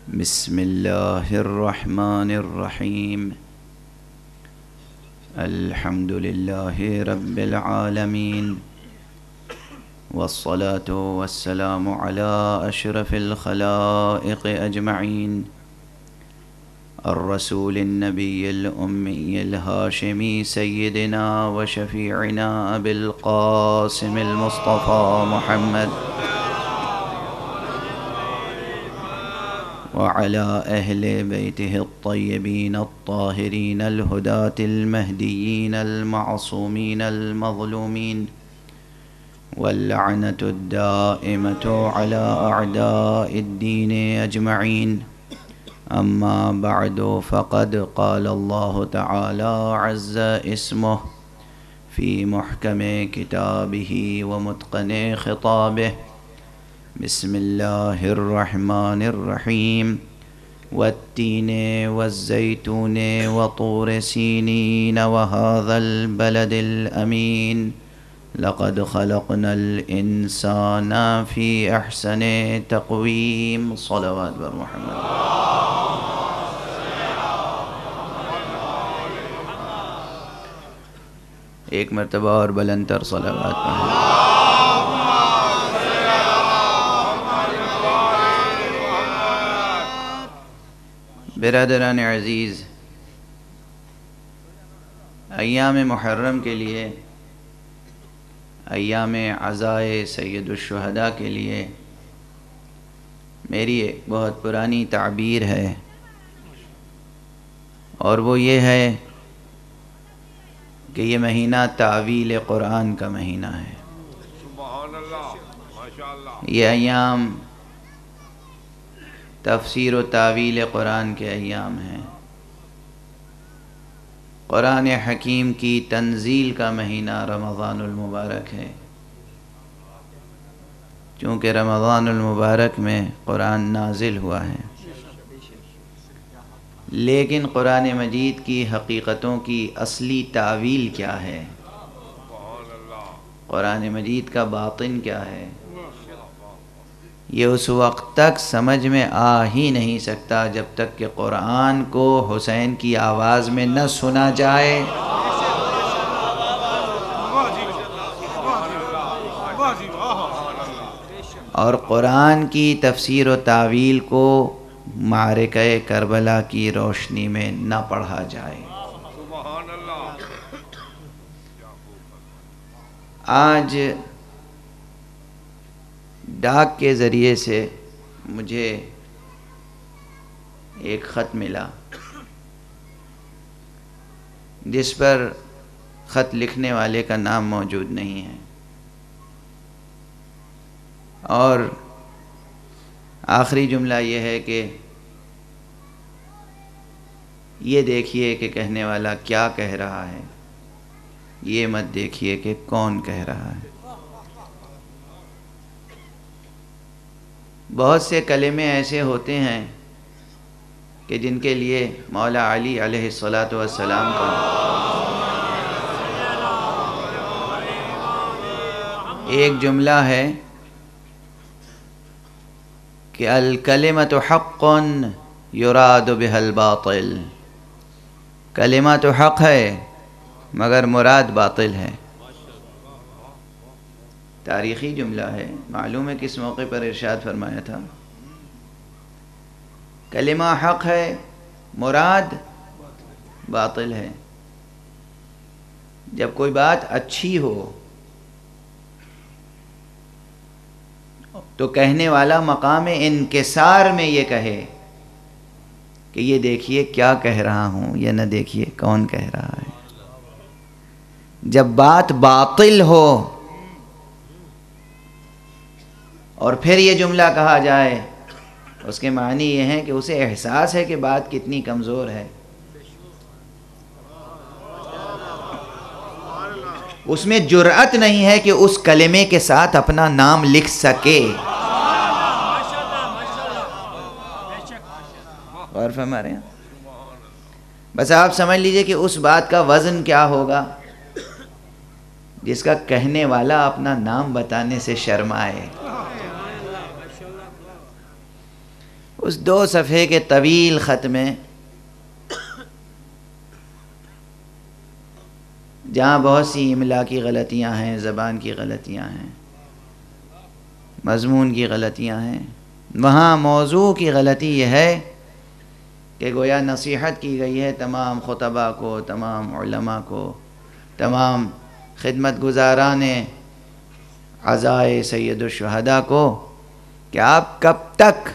بسم الله الرحمن الرحيم. الحمد لله رب العالمين، والصلاة والسلام على أشرف الخلائق أجمعين، الرسول النبي الأمي الهاشمي سيدنا وشفيعنا أبي القاسم المصطفى محمد، وعلى أهل بيته الطيبين الطاهرين الهداة المهديين المعصومين المظلومين، واللعنة الدائمة على أعداء الدين أجمعين. أما بعد، فقد قال الله تعالى عز اسمه في محكم كتابه ومتقن خطابه: بسم الله الرحمن الرحيم. والتين والزيتون وطور سينين وهذا البلد الأمين، لقد خلقنا الإنسان في أحسن تقويم. صلوات بر محمد. ایک مرتبہ اور بلند تر صلوات پڑھیں. برادران عزیز، ایام محرم کے لیے، ایام عزائے سید الشہداء کے لیے میری ایک بہت پرانی تعبیر ہے، اور وہ یہ ہے کہ یہ مہینہ تعویل قرآن کا مہینہ ہے. سبحان اللہ، ماشاءاللہ. یہ ایام تفسیر و تعویل قرآن کے ایام ہیں. قرآن حکیم کی تنزیل کا مہینہ رمضان المبارک ہے، چونکہ رمضان المبارک میں قرآن نازل ہوا ہے. لیکن قرآن مجید کی حقیقتوں کی اصلی تعویل کیا ہے؟ قرآن مجید کا باطن کیا ہے؟ یہ اس وقت تک سمجھ میں آ ہی نہیں سکتا جب تک کہ قرآن کو حسین کی آواز میں نہ سنا جائے. اور قرآن کی تفسیر و تعویل کو معرکہ کربلا کی روشنی میں نہ پڑھا جائے. آج ڈاک کے ذریعے سے مجھے ایک خط ملا جس پر خط لکھنے والے کا نام موجود نہیں ہے، اور آخری جملہ یہ ہے کہ یہ دیکھیے کہ کہنے والا کیا کہہ رہا ہے، یہ مت دیکھیے کہ کون کہہ رہا ہے. بہت سے کلمے ایسے ہوتے ہیں کہ جن کے لیے مولا علی علیہ السلام کا ایک جملہ ہے کہ الکلمۃ حق یراد بها الباطل. کلمہ تو حق ہے مگر مراد باطل ہے. تاریخی جملہ ہے، معلوم ہے کس موقع پر ارشاد فرمایا تھا. کلمہ حق ہے، مراد باطل ہے. جب کوئی بات اچھی ہو تو کہنے والا مقام انکسار میں یہ کہے کہ یہ دیکھیے کیا کہہ رہا ہوں، یا نہ دیکھیے کون کہہ رہا ہے. جب بات باطل ہو اور پھر یہ جملہ کہا جائے، اس کے معنی یہ ہیں کہ اسے احساس ہے کہ بات کتنی کمزور ہے. اس میں جرأت نہیں ہے کہ اس کلمے کے ساتھ اپنا نام لکھ سکے. غور فرما رہے ہیں؟ بس آپ سمجھ لیجئے کہ اس بات کا وزن کیا ہوگا جس کا کہنے والا اپنا نام بتانے سے شرمائے. اس 2 صفحے کے طویل خط میں جہاں بہت سی املا کی غلطیاں ہیں، زبان کی غلطیاں ہیں، مضمون کی غلطیاں ہیں، وہاں موضوع کی غلطی یہ ہے کہ گویا نصیحت کی گئی ہے تمام خطباء کو، تمام علماء کو، تمام خدمت گزاران عزائے سید الشہداء کو کہ آپ کب تک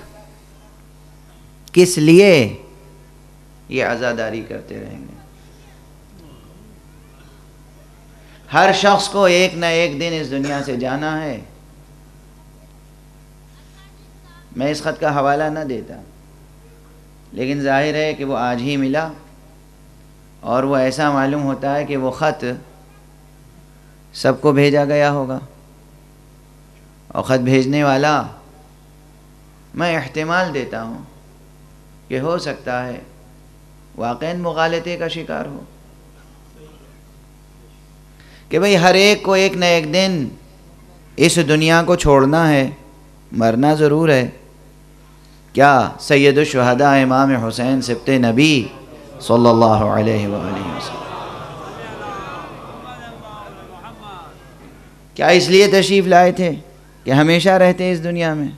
کس لیے یہ عزاداری کرتے رہیں گے۔ ہر شخص کو ایک نہ ایک دن اس دنیا سے جانا ہے۔ میں اس خط کا حوالہ نہ دیتا، لیکن ظاہر ہے کہ وہ آج ہی ملا، اور وہ ایسا معلوم ہوتا ہے کہ وہ خط سب کو بھیجا گیا ہوگا، اور خط بھیجنے والا میں احتمال دیتا ہوں کہ ہو سکتا ہے واقعاً مغالطے کا شکار ہو، کہ بھئی ہر ایک کو ایک نہ ایک دن اس دنیا کو چھوڑنا ہے، مرنا ضرور ہے۔ کیا سید الشہداء امام حسین سبط نبی صلی اللہ علیہ وآلہ وسلم کیا اس لیے تشریف لائے تھے کہ ہمیشہ رہتے اس دنیا میں؟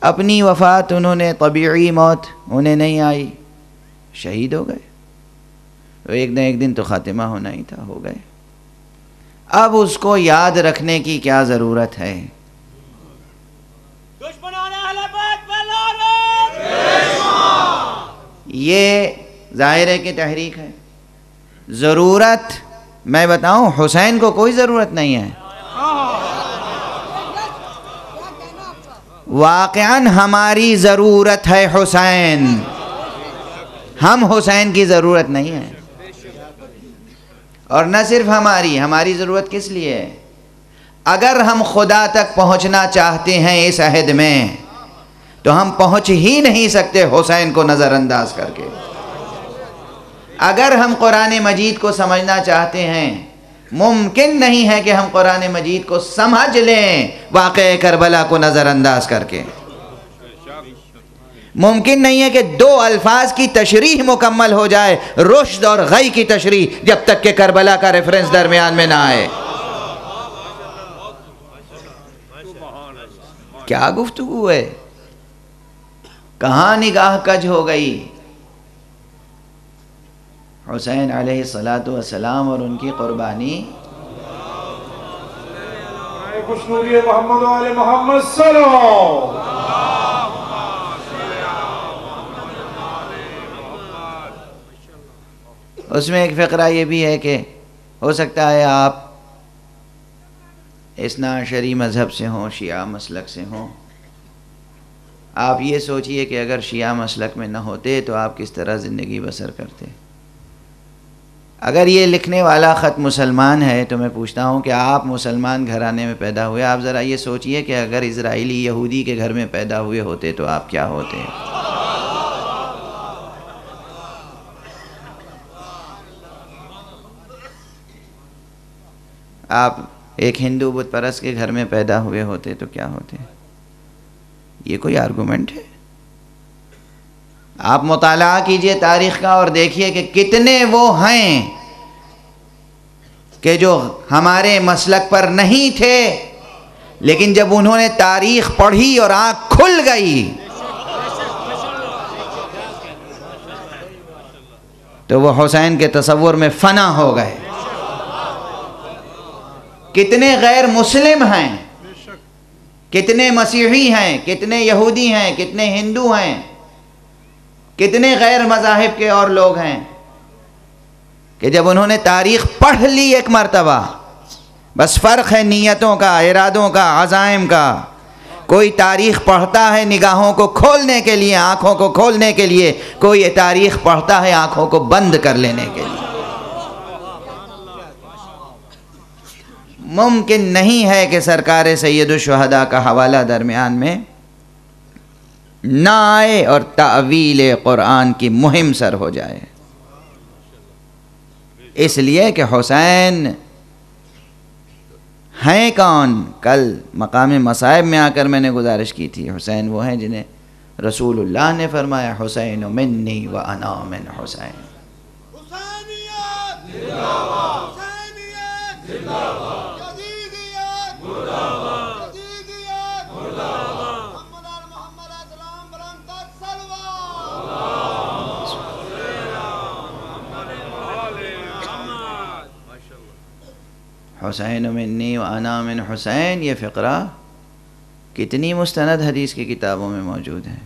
اپنی وفات انہوں نے، طبیعی موت انہیں نہیں آئی، شہید ہو گئے، تو ایک نہ ایک دن تو خاتمہ ہونا ہی تھا، ہو گئے۔ اب اس کو یاد رکھنے کی کیا ضرورت ہے؟ یہ ظاہر ہے کہ تحریک ہے۔ ضرورت میں بتاؤں، حسین کو کوئی ضرورت نہیں ہے، واقعاً ہماری ضرورت ہے حسین، ہم حسین کی ضرورت نہیں ہے۔ اور نہ صرف ہماری ضرورت کس لیے ہے؟ اگر ہم خدا تک پہنچنا چاہتے ہیں اس عہد میں تو ہم پہنچ ہی نہیں سکتے حسین کو نظر انداز کر کے۔ اگر ہم قرآن مجید کو سمجھنا چاہتے ہیں، ممکن نہیں ہے کہ ہم قرآن مجید کو سمجھ لیں واقعہ کربلا کو نظر انداز کر کے۔ ممکن نہیں ہے کہ 2 الفاظ کی تشریح مکمل ہو جائے، رشد اور غی کی تشریح، جب تک کہ کربلا کا ریفرنس درمیان میں نہ آئے۔ کیا گفتگو ہے؟ کہاں نگاہ کج ہو گئی؟ حسین علیہ السلام اور ان کی قربانی۔ خوش نوری محمد و آل محمد صلو۔ اس میں ایک فقرہ یہ بھی ہے کہ ہو سکتا ہے آپ اثنا عشری مذہب سے ہوں، شیعہ مسلک سے ہوں۔ آپ یہ سوچئے کہ اگر شیعہ مسلک میں نہ ہوتے تو آپ کس طرح زندگی بسر کرتے۔ اگر یہ لکھنے والا خط مسلمان ہے تو میں پوچھتا ہوں کہ آپ مسلمان گھرانے میں پیدا ہوئے، آپ ذرا یہ سوچئے کہ اگر اسرائیلی یہودی کے گھر میں پیدا ہوئے ہوتے تو آپ کیا ہوتے۔ آپ ایک ہندو بت پرست کے گھر میں پیدا ہوئے ہوتے تو کیا ہوتے؟ یہ کوئی آرگومنٹ ہے؟ آپ مطالعہ کیجئے تاریخ کا اور دیکھیے کہ کتنے وہ ہیں کہ جو ہمارے مسلک پر نہیں تھے، لیکن جب انہوں نے تاریخ پڑھی اور آنکھ کھل گئی تو وہ حسین کے تصور میں فنا ہو گئے۔ کتنے غیر مسلم ہیں، کتنے مسیحی ہیں، کتنے یہودی ہیں، کتنے ہندو ہیں، کتنے غیر مذاہب کے اور لوگ ہیں کہ جب انہوں نے تاریخ پڑھ لی ایک مرتبہ، بس فرق ہے نیتوں کا، ارادوں کا، عزائم کا۔ کوئی تاریخ پڑھتا ہے نگاہوں کو کھولنے کے لیے، آنکھوں کو کھولنے کے لیے، کوئی تاریخ پڑھتا ہے آنکھوں کو بند کر لینے کے لیے۔ ممکن نہیں ہے کہ سرکار سید الشہداء کا حوالہ درمیان میں نہ آئے اور تعویل قرآن کی مہم سر ہو جائے، اس لیے کہ حسین ہیں کون؟ کل مقام مصائب میں آ کر میں نے گزارش کی تھی، حسین وہ ہیں جنہیں رسول اللہ نے فرمایا حسین منی و انا من حسین. حسینیت زندہ باد، حسینیت زندہ باد، یزیدیت مردہ باد، یزیدیت مردہ باد. محمد آل محمد اسلام بلند تر صلوات. حسین منی و انا من حسین، یہ فقرہ کتنی مستند حدیث کی کتابوں میں موجود ہے.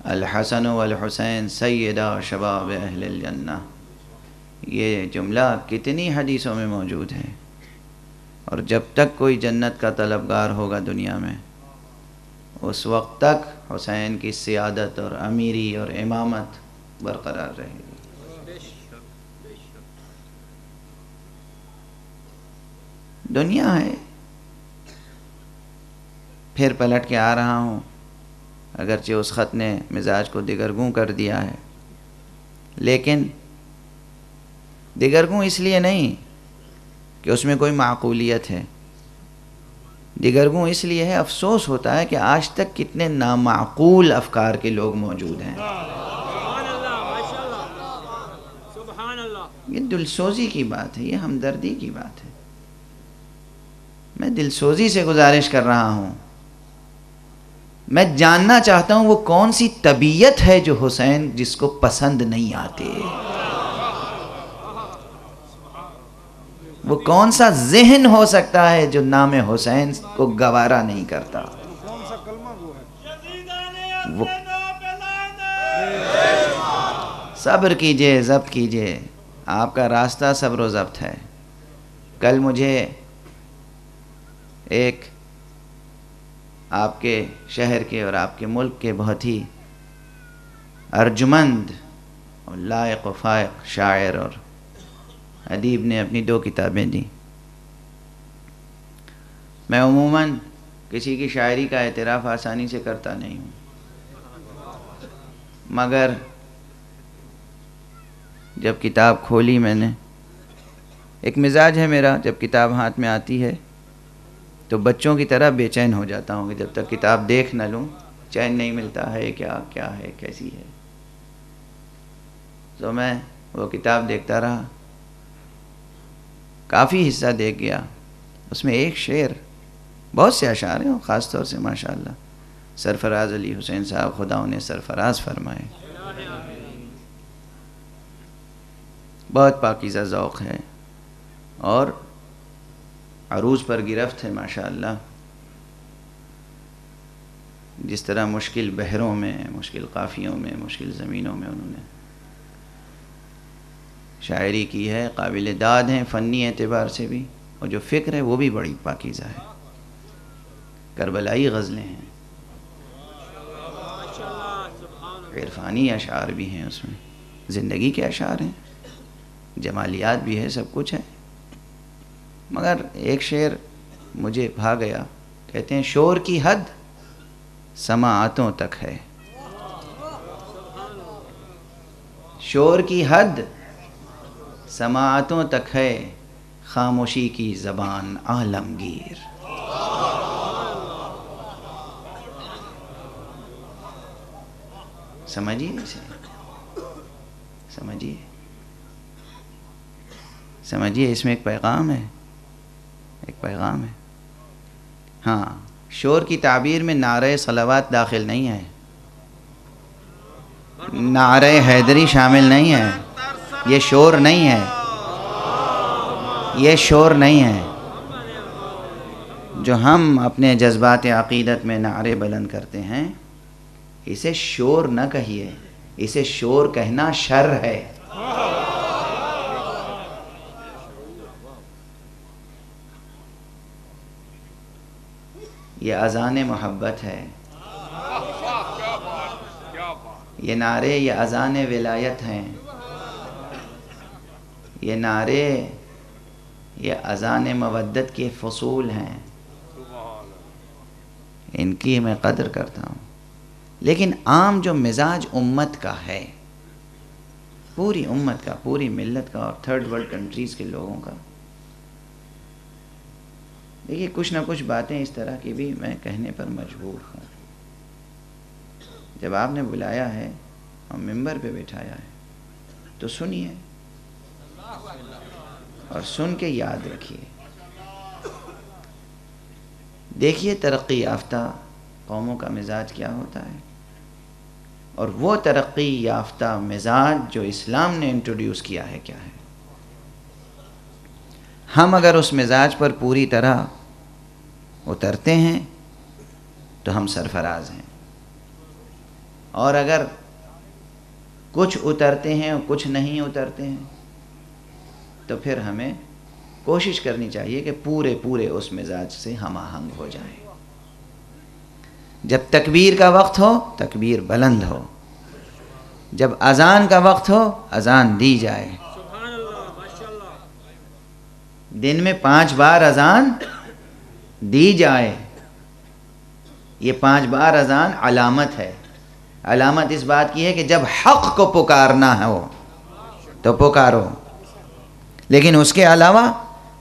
الحسن والحسین سیدا شباب اہل الجنہ، یہ جملہ کتنی حدیثوں میں موجود ہے. اور جب تک کوئی جنت کا طلبگار ہوگا دنیا میں، اس وقت تک حسین کی سیادت اور امیری اور امامت برقرار رہے گی. دنیا ہے. پھر پلٹ کے آ رہا ہوں، اگرچہ اس خط نے مزاج کو دگرگوں کر دیا ہے، لیکن دگرگوں اس لیے نہیں کہ اس میں کوئی معقولیت ہے. دگرگوں اس لیے ہے، افسوس ہوتا ہے کہ آج تک کتنے نامعقول افکار کے لوگ موجود ہیں. یہ دلسوزی کی بات ہے، یہ ہمدردی کی بات ہے. میں دلسوزی سے گزارش کر رہا ہوں، میں جاننا چاہتا ہوں وہ کون سی طبیعت ہے جو حسین جس کو پسند نہیں آتے، وہ کون سا ذہن ہو سکتا ہے جو نام حسین کو گوارا نہیں کرتا. وہ صبر کیجئے، ضبط کیجئے، آپ کا راستہ صبر و ضبط ہے. کل مجھے ایک آپ کے شہر کے اور آپ کے ملک کے بہت ہی ارجمند اور لائق و فائق شاعر اور ادیب نے اپنی 2 کتابیں دیں. میں عموماً کسی کی شاعری کا اعتراف آسانی سے کرتا نہیں ہوں، مگر جب کتاب کھولی میں نے، ایک مزاج ہے میرا، جب کتاب ہاتھ میں آتی ہے تو بچوں کی طرح بے چین ہو جاتا ہوں کہ جب تک کتاب دیکھ نہ لوں چین نہیں ملتا ہے، کیا ہے، کیسی ہے. تو میں وہ کتاب دیکھتا رہا، کافی حصہ دیکھ گیا. اس میں ایک شعر، بہت سے اشعار ہیں، خاص طور سے ماشاءاللہ سرفراز علی حسین صاحب خدا انہیں سرفراز فرمائے، بہت پاکیزہ ذوق ہے اور عروج پر گرفت ہے ماشاءاللہ. جس طرح مشکل بحروں میں، مشکل قافیوں میں، مشکل زمینوں میں انہوں نے شاعری کی ہے، قابل داد ہیں فنی اعتبار سے بھی، اور جو فکر ہے وہ بھی بڑی پاکیزہ ہے. کربلائی غزلیں ہیں، عرفانی اشعار بھی ہیں، اس میں زندگی کے اشعار ہیں، جمالیات بھی ہے، سب کچھ ہے. مگر ایک شعر مجھے بھا گیا، کہتے ہیں شور کی حد سماعتوں تک ہے، شور کی حد سماعتوں تک ہے، خاموشی کی زبان عالمگیر. سمجھیے اسے، سمجھیے اس میں ایک پیغام ہے، ایک پیغام ہے. ہاں، شور کی تعبیر میں نعرہ صلوات داخل نہیں ہے، نعرہ حیدری شامل نہیں ہے. یہ شور نہیں ہے، یہ شور نہیں ہے جو ہم اپنے جذبات عقیدت میں نعرے بلند کرتے ہیں. اسے شور نہ کہیے، اسے شور کہنا شر ہے. یہ اذان محبت ہے، یہ نعرے یہ اذان ولایت ہیں، یہ نعرے یہ اذان مودت کے فصول ہیں. ان کی میں قدر کرتا ہوں. لیکن عام جو مزاج امت کا ہے، پوری امت کا، پوری ملت کا اور تھرڈ ورلڈ کنٹریز کے لوگوں کا، دیکھیے کچھ نہ کچھ باتیں اس طرح کی بھی میں کہنے پر مجبور ہوں. جب آپ نے بلایا ہے اور ممبر پہ بٹھایا ہے تو سنیے اور سن کے یاد رکھیے. دیکھیے ترقی یافتہ قوموں کا مزاج کیا ہوتا ہے اور وہ ترقی یافتہ مزاج جو اسلام نے انٹروڈیوس کیا ہے کیا ہے. ہم اگر اس مزاج پر پوری طرح اترتے ہیں تو ہم سرفراز ہیں، اور اگر کچھ اترتے ہیں اور کچھ نہیں اترتے ہیں تو پھر ہمیں کوشش کرنی چاہیے کہ پورے اس مزاج سے ہم آہنگ ہو جائیں. جب تکبیر کا وقت ہو تکبیر بلند ہو، جب اذان کا وقت ہو اذان دی جائے. دن میں 5 بار اذان دی جائے. یہ 5 بار اذان علامت ہے. علامت اس بات کی ہے کہ جب حق کو پکارنا ہو تو پکارو، لیکن اس کے علاوہ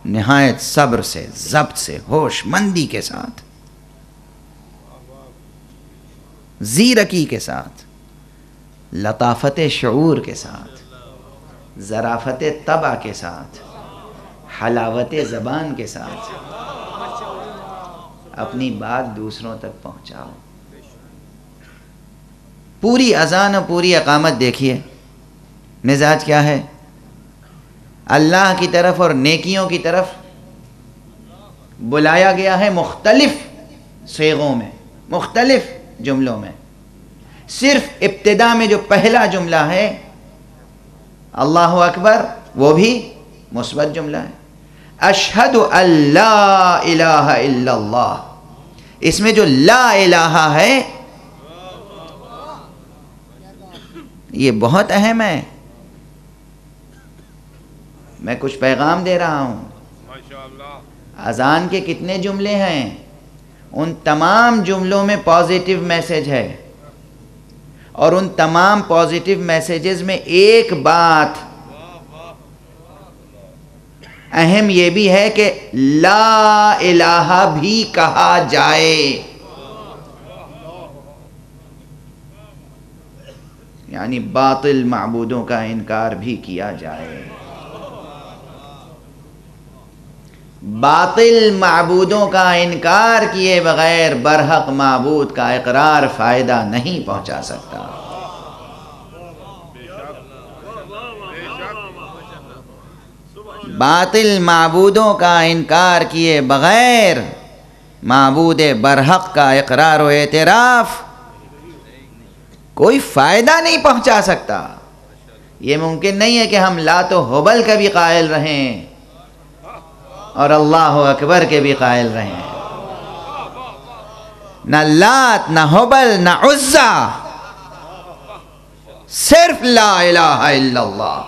نہایت صبر سے، ضبط سے، ہوش مندی کے ساتھ، زیرکی کے ساتھ، لطافت شعور کے ساتھ، ظرافت طبع کے ساتھ، حلاوت زبان کے ساتھ اپنی بات دوسروں تک پہنچاؤ. پوری اذان اور پوری اقامت دیکھیے مزاج کیا ہے. اللہ کی طرف اور نیکیوں کی طرف بلایا گیا ہے مختلف صیغوں میں، مختلف جملوں میں. صرف ابتدا میں جو پہلا جملہ ہے اللہ اکبر، وہ بھی مثبت جملہ ہے. اشہد ان لا الہ الا اللہ، اس میں جو لا الہ ہے یہ بہت اہم ہے. میں کچھ پیغام دے رہا ہوں. اذان کے کتنے جملے ہیں؟ ان تمام جملوں میں پازیٹیو میسج ہے، اور ان تمام پازیٹیو میسیجز میں ایک بات اہم یہ بھی ہے کہ لا الہ بھی کہا جائے. یعنی باطل معبودوں کا انکار بھی کیا جائے. باطل معبودوں کا انکار کیے بغیر برحق معبود کا اقرار فائدہ نہیں پہنچا سکتا. باطل معبودوں کا انکار کیے بغیر معبود برحق کا اقرار و اعتراف کوئی فائدہ نہیں پہنچا سکتا. یہ ممکن نہیں ہے کہ ہم لات و حبل کا بھی قائل رہیں اور اللہ اکبر کے بھی قائل رہیں. نہ لات، نہ حبل، نہ عزا، صرف لا الہ الا اللہ.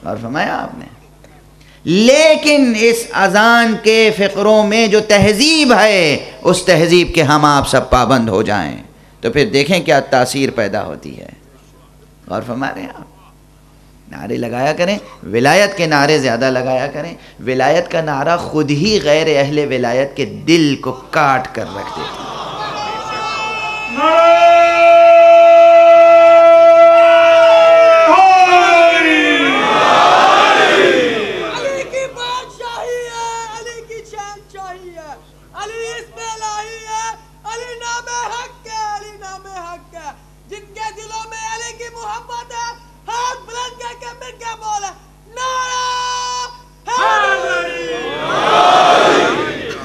اور فرمایا آپ نے لیکن اس اذان کے فقروں میں جو تہذیب ہے اس تہذیب کے ہم آپ سب پابند ہو جائیں تو پھر دیکھیں کیا تاثیر پیدا ہوتی ہے. اور فرما رہے ہیں آپ نعرے لگایا کریں، ولایت کے نعرے زیادہ لگایا کریں. ولایت کا نعرہ خود ہی غیر اہل ولایت کے دل کو کاٹ کر رکھ دیتا ہے. علی کی بادشاہی ہے، علی کی شہنشاہی ہے، علی اسم الہی ہے، علی نام حق ہے، علی نام حق ہے. جن کے دلوں میں علی کی محبت ہے ہاتھ بلند کر کے مل کے بولے نعرہ حیدری.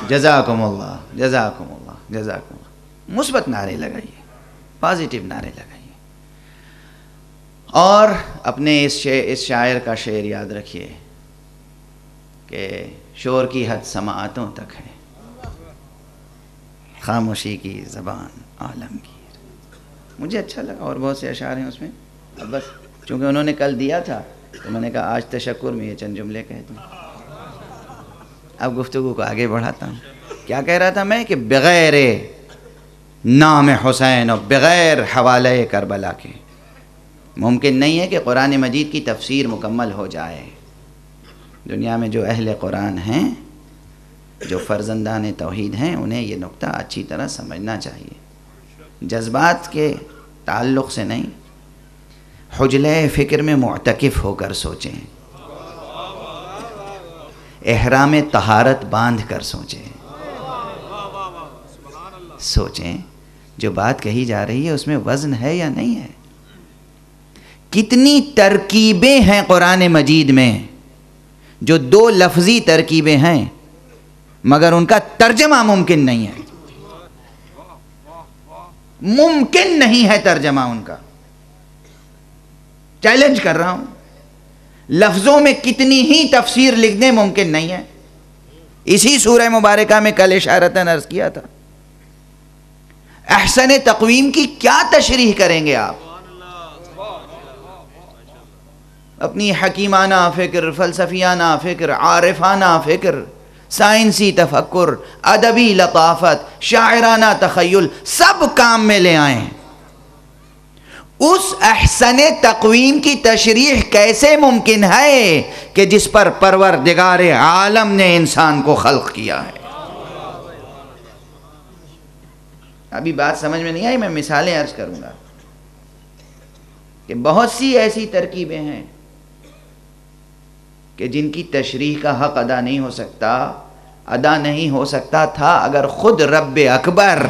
جزاکم اللہ، جزاکم اللہ، جزاکم اللہ. مثبت نعرے لگائیے، پازیٹیو نعرے لگائیے. اور اپنے اس شاعر کا شعر یاد رکھیے کہ شور کی حد سماعتوں تک ہے، خاموشی کی زبان عالمگیر. مجھے اچھا لگا اور بہت سے اشعار ہیں اس میں. اب بس چونکہ انہوں نے کل دیا تھا تو میں نے کہا آج تشکر میں یہ چند جملے کہہ دوں. اب گفتگو کو آگے بڑھاتا ہوں. کیا کہہ رہا تھا میں کہ بغیر نام حسین اور بغیر حوالے کربلا کے ممکن نہیں ہے کہ قرآن مجید کی تفسیر مکمل ہو جائے. دنیا میں جو اہل قرآن ہیں، جو فرزندان توحید ہیں، انہیں یہ نقطہ اچھی طرح سمجھنا چاہیے. جذبات کے تعلق سے نہیں، حجلہ فکر میں معتکف ہو کر سوچیں، احرام طہارت باندھ کر سوچیں، سوچیں جو بات کہی جا رہی ہے اس میں وزن ہے یا نہیں ہے۔ کتنی ترکیبیں ہیں قرآن مجید میں جو دو لفظی ترکیبیں ہیں مگر ان کا ترجمہ ممکن نہیں ہے، ممکن نہیں ہے ترجمہ ان کا۔ چیلنج کر رہا ہوں، لفظوں میں کتنی ہی تفسیر لکھنے ممکن نہیں ہے۔ اسی سورہ مبارکہ میں کل اشارتاً عرض کیا تھا، احسن تقویم کی کیا تشریح کریں گے آپ؟ اپنی حکیمانہ فکر، فلسفیانہ فکر، عارفانہ فکر، سائنسی تفکر، ادبی لطافت، شاعرانہ تخیل سب کام میں لے آئیں۔ اس احسن تقویم کی تشریح کیسے ممکن ہے کہ جس پر پروردگار عالم نے انسان کو خلق کیا ہے؟ ابھی بات سمجھ میں نہیں آئی، میں مثالیں عرض کروں گا کہ بہت سی ایسی ترکیبیں ہیں کہ جن کی تشریح کا حق ادا نہیں ہو سکتا تھا اگر خود رب اکبر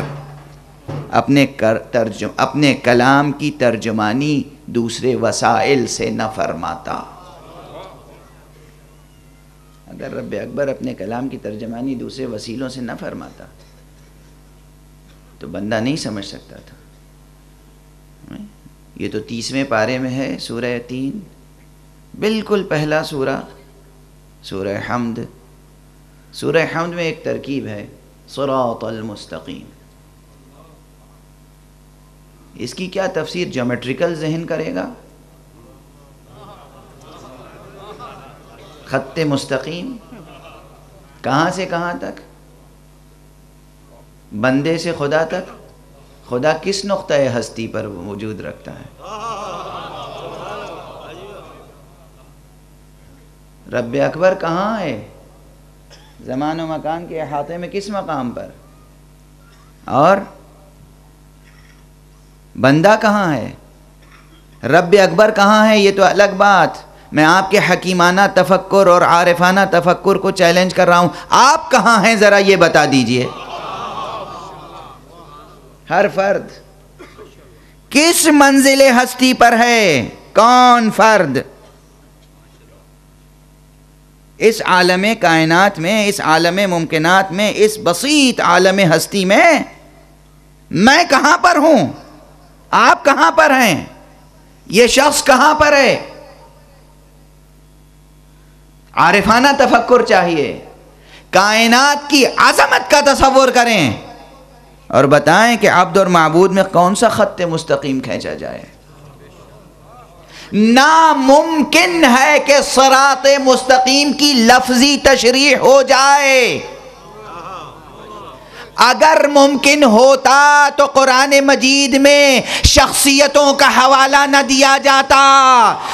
اپنے کلام کی ترجمانی دوسرے وسائل سے نہ فرماتا۔ اگر رب اکبر اپنے کلام کی ترجمانی دوسرے وسیلوں سے نہ فرماتا تو بندہ نہیں سمجھ سکتا تھا۔ یہ تو 30ویں پارے میں ہے، سورہ 3، بالکل پہلا سورہ، سورہ حمد۔ سورہ حمد میں ایک ترکیب ہے، صراط المستقیم۔ اس کی کیا تفسیر جیومیٹریکل ذہن کرے گا؟ خط مستقیم کہاں سے کہاں تک؟ بندے سے خدا تک۔ خدا کس نقطۂ ہستی پر وجود رکھتا ہے؟ رب اکبر کہاں ہے؟ زمان و مکان کے احاطے میں کس مقام پر؟ اور بندہ کہاں ہے؟ رب اکبر کہاں ہے؟ یہ تو الگ بات۔ میں آپ کے حکیمانہ تفکر اور عارفانہ تفکر کو چیلنج کر رہا ہوں، آپ کہاں ہیں ذرا یہ بتا دیجئے۔ ہر فرد کس منزل ہستی پر ہے؟ کون فرد اس عالم کائنات میں، اس عالم ممکنات میں، اس بسیط عالم ہستی میں کہاں پر ہوں؟ آپ کہاں پر ہیں؟ یہ شخص کہاں پر ہے؟ عارفانہ تفکر چاہیے، کائنات کی عظمت کا تصور کریں اور بتائیں کہ عبد اور معبود میں کون سا خط مستقیم کھینچا جائے۔ ناممکن ہے کہ صراط مستقیم کی لفظی تشریح ہو جائے۔ اگر ممکن ہوتا تو قرآن مجید میں شخصیتوں کا حوالہ نہ دیا جاتا۔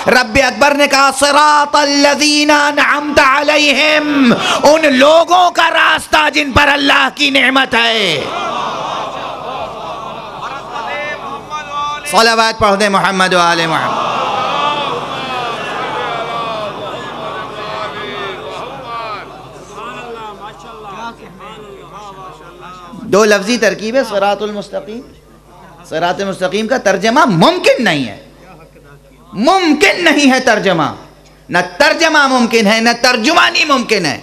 رب اکبر نے کہا صراط الذین انعمت علیہم، ان لوگوں کا راستہ جن پر اللہ کی نعمت ہے۔ صلوات پڑھ دیں محمد و آل محمد۔ دو لفظی ترکیب ہے صراط المستقیم۔ صراط المستقیم کا ترجمہ ممکن نہیں ہے، ممکن نہیں ہے ترجمہ، نہ ترجمہ ممکن ہے نہ ترجمانی ممکن ہے۔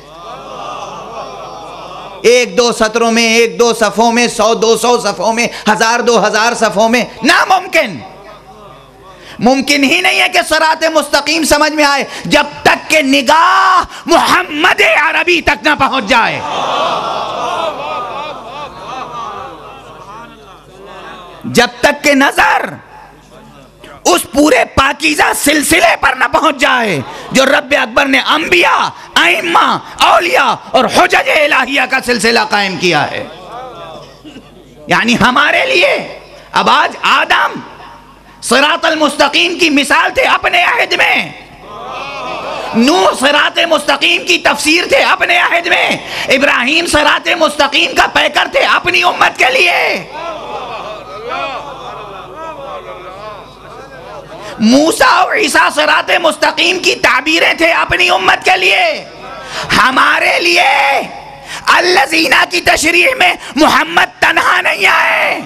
ایک دو سطروں میں، ایک دو صفوں میں، 100-200 صفوں میں، 1000-2000 صفوں میں، ناممکن۔ ممکن ہی نہیں ہے کہ صراط مستقیم سمجھ میں آئے جب تک کہ نگاہ محمد عربی تک نہ پہنچ جائے۔ جب تک کہ نظر اس پورے پاکیزہ سلسلے پر نہ پہنچ جائے جو رب اکبر نے انبیاء، ائمہ، اولیاء اور حجج الہیہ کا سلسلہ قائم کیا ہے۔ یعنی ہمارے لیے اب آج آدم صراط المستقیم کی مثال تھے اپنے عہد میں، نوح صراط مستقیم کی تفسیر تھے اپنے عہد میں، ابراہیم صراط مستقیم کا پیکر تھے اپنی امت کے لیے۔ موسیٰ اور عیسیٰ صراط مستقیم کی تعبیریں تھے اپنی امت کے لیے. ہمارے لیے الذین کی تشریح میں محمد تنہا نہیں آئے.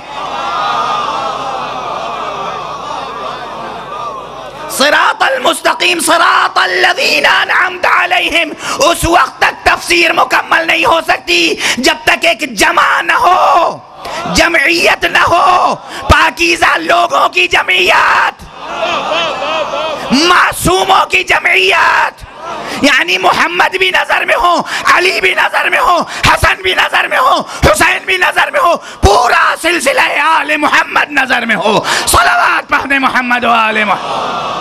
صراط المستقیم صراط الذین انعمت علیہم اس وقت تک تفسیر مکمل نہیں ہو سکتی جب تک ایک جمع نہ ہو، جمعیت نہ ہو، پاکیزہ لوگوں کی جمعیت، معصوموں کی جمعیت. یعنی محمد بھی نظر میں ہو، علی بھی نظر میں ہو، حسن بھی نظر میں ہو، حسین بھی نظر میں ہو، پورا سلسلہ آل محمد نظر میں ہو. صلوات پڑھ دیں محمد و آل محمد.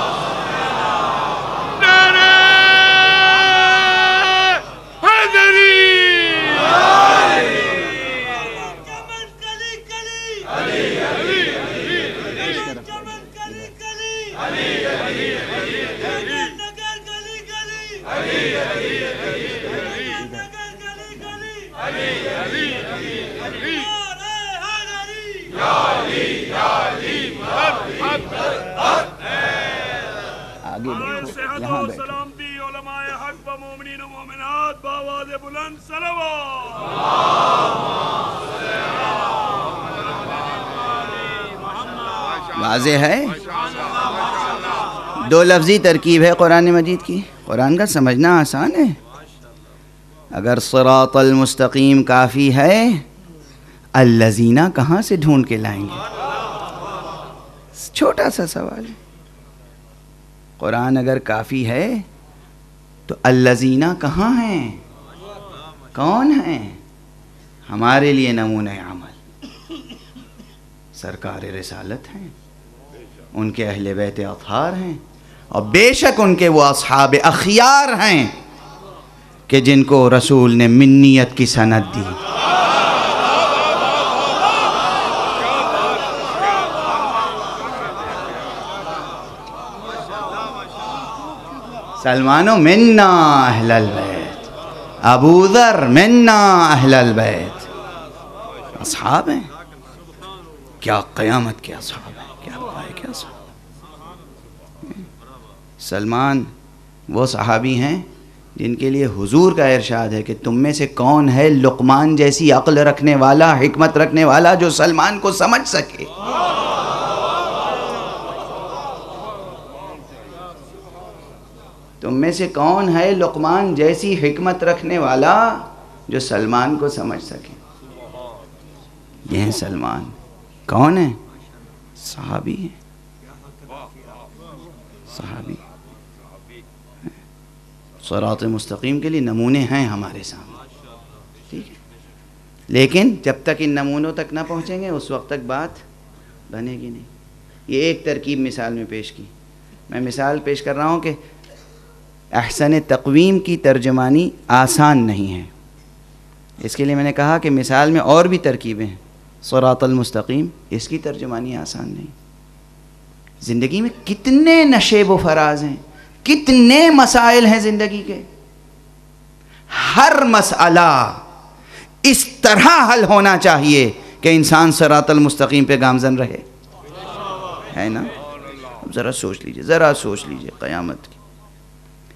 سلامتی علماء حق و مومنین و مومنات بآواز بلند صلوات. واضح ہے، دو لفظی ترکیب ہے قرآن مجید کی. قرآن کا سمجھنا آسان ہے. اگر صراط المستقیم کافی ہے، الذین کہاں سے ڈھونڈ کے لائیں گے؟ چھوٹا سا سوال ہے. قرآن اگر کافی ہے تو الذین کہاں ہیں؟ کون ہیں؟ ہمارے لیے نمونہ عمل سرکار رسالت ہیں، ان کے اہل بیت اطہار ہیں، اور بے شک ان کے وہ اصحاب اخیار ہیں کہ جن کو رسول نے منیت کی سند دی. سلمانو منا اہل البیت، ابو ذر منا اہل البیت. اصحاب ہیں، کیا قیامت کے اصحاب ہیں، کیا پائے کے اصحاب. سلمان وہ صحابی ہیں جن کے لیے حضور کا ارشاد ہے کہ تم میں سے کون ہے لقمان جیسی عقل رکھنے والا، حکمت رکھنے والا، جو سلمان کو سمجھ سکے. تم میں سے کون ہے لقمان جیسی حکمت رکھنے والا جو سلمان کو سمجھ سکے. یہ ہیں سلمان. کون ہیں؟ صحابی ہیں، صحابی. صراط مستقیم کے لیے نمونے ہیں ہمارے سامنے، ٹھیک ہے. لیکن جب تک ان نمونوں تک نہ پہنچیں گے اس وقت تک بات بنے گی نہیں. یہ ایک ترکیب مثال میں پیش کی. میں مثال پیش کر رہا ہوں کہ احسن تقویم کی ترجمانی آسان نہیں ہے. اس کے لیے میں نے کہا کہ مثال میں اور بھی ترکیبیں ہیں. صراط المستقیم اس کی ترجمانی آسان نہیں. زندگی میں کتنے نشیب و فراز ہیں، کتنے مسائل ہیں زندگی کے. ہر مسئلہ اس طرح حل ہونا چاہیے کہ انسان صراط المستقیم پہ گامزن رہے، ہے نا؟ اب ذرا سوچ لیجئے قیامت کی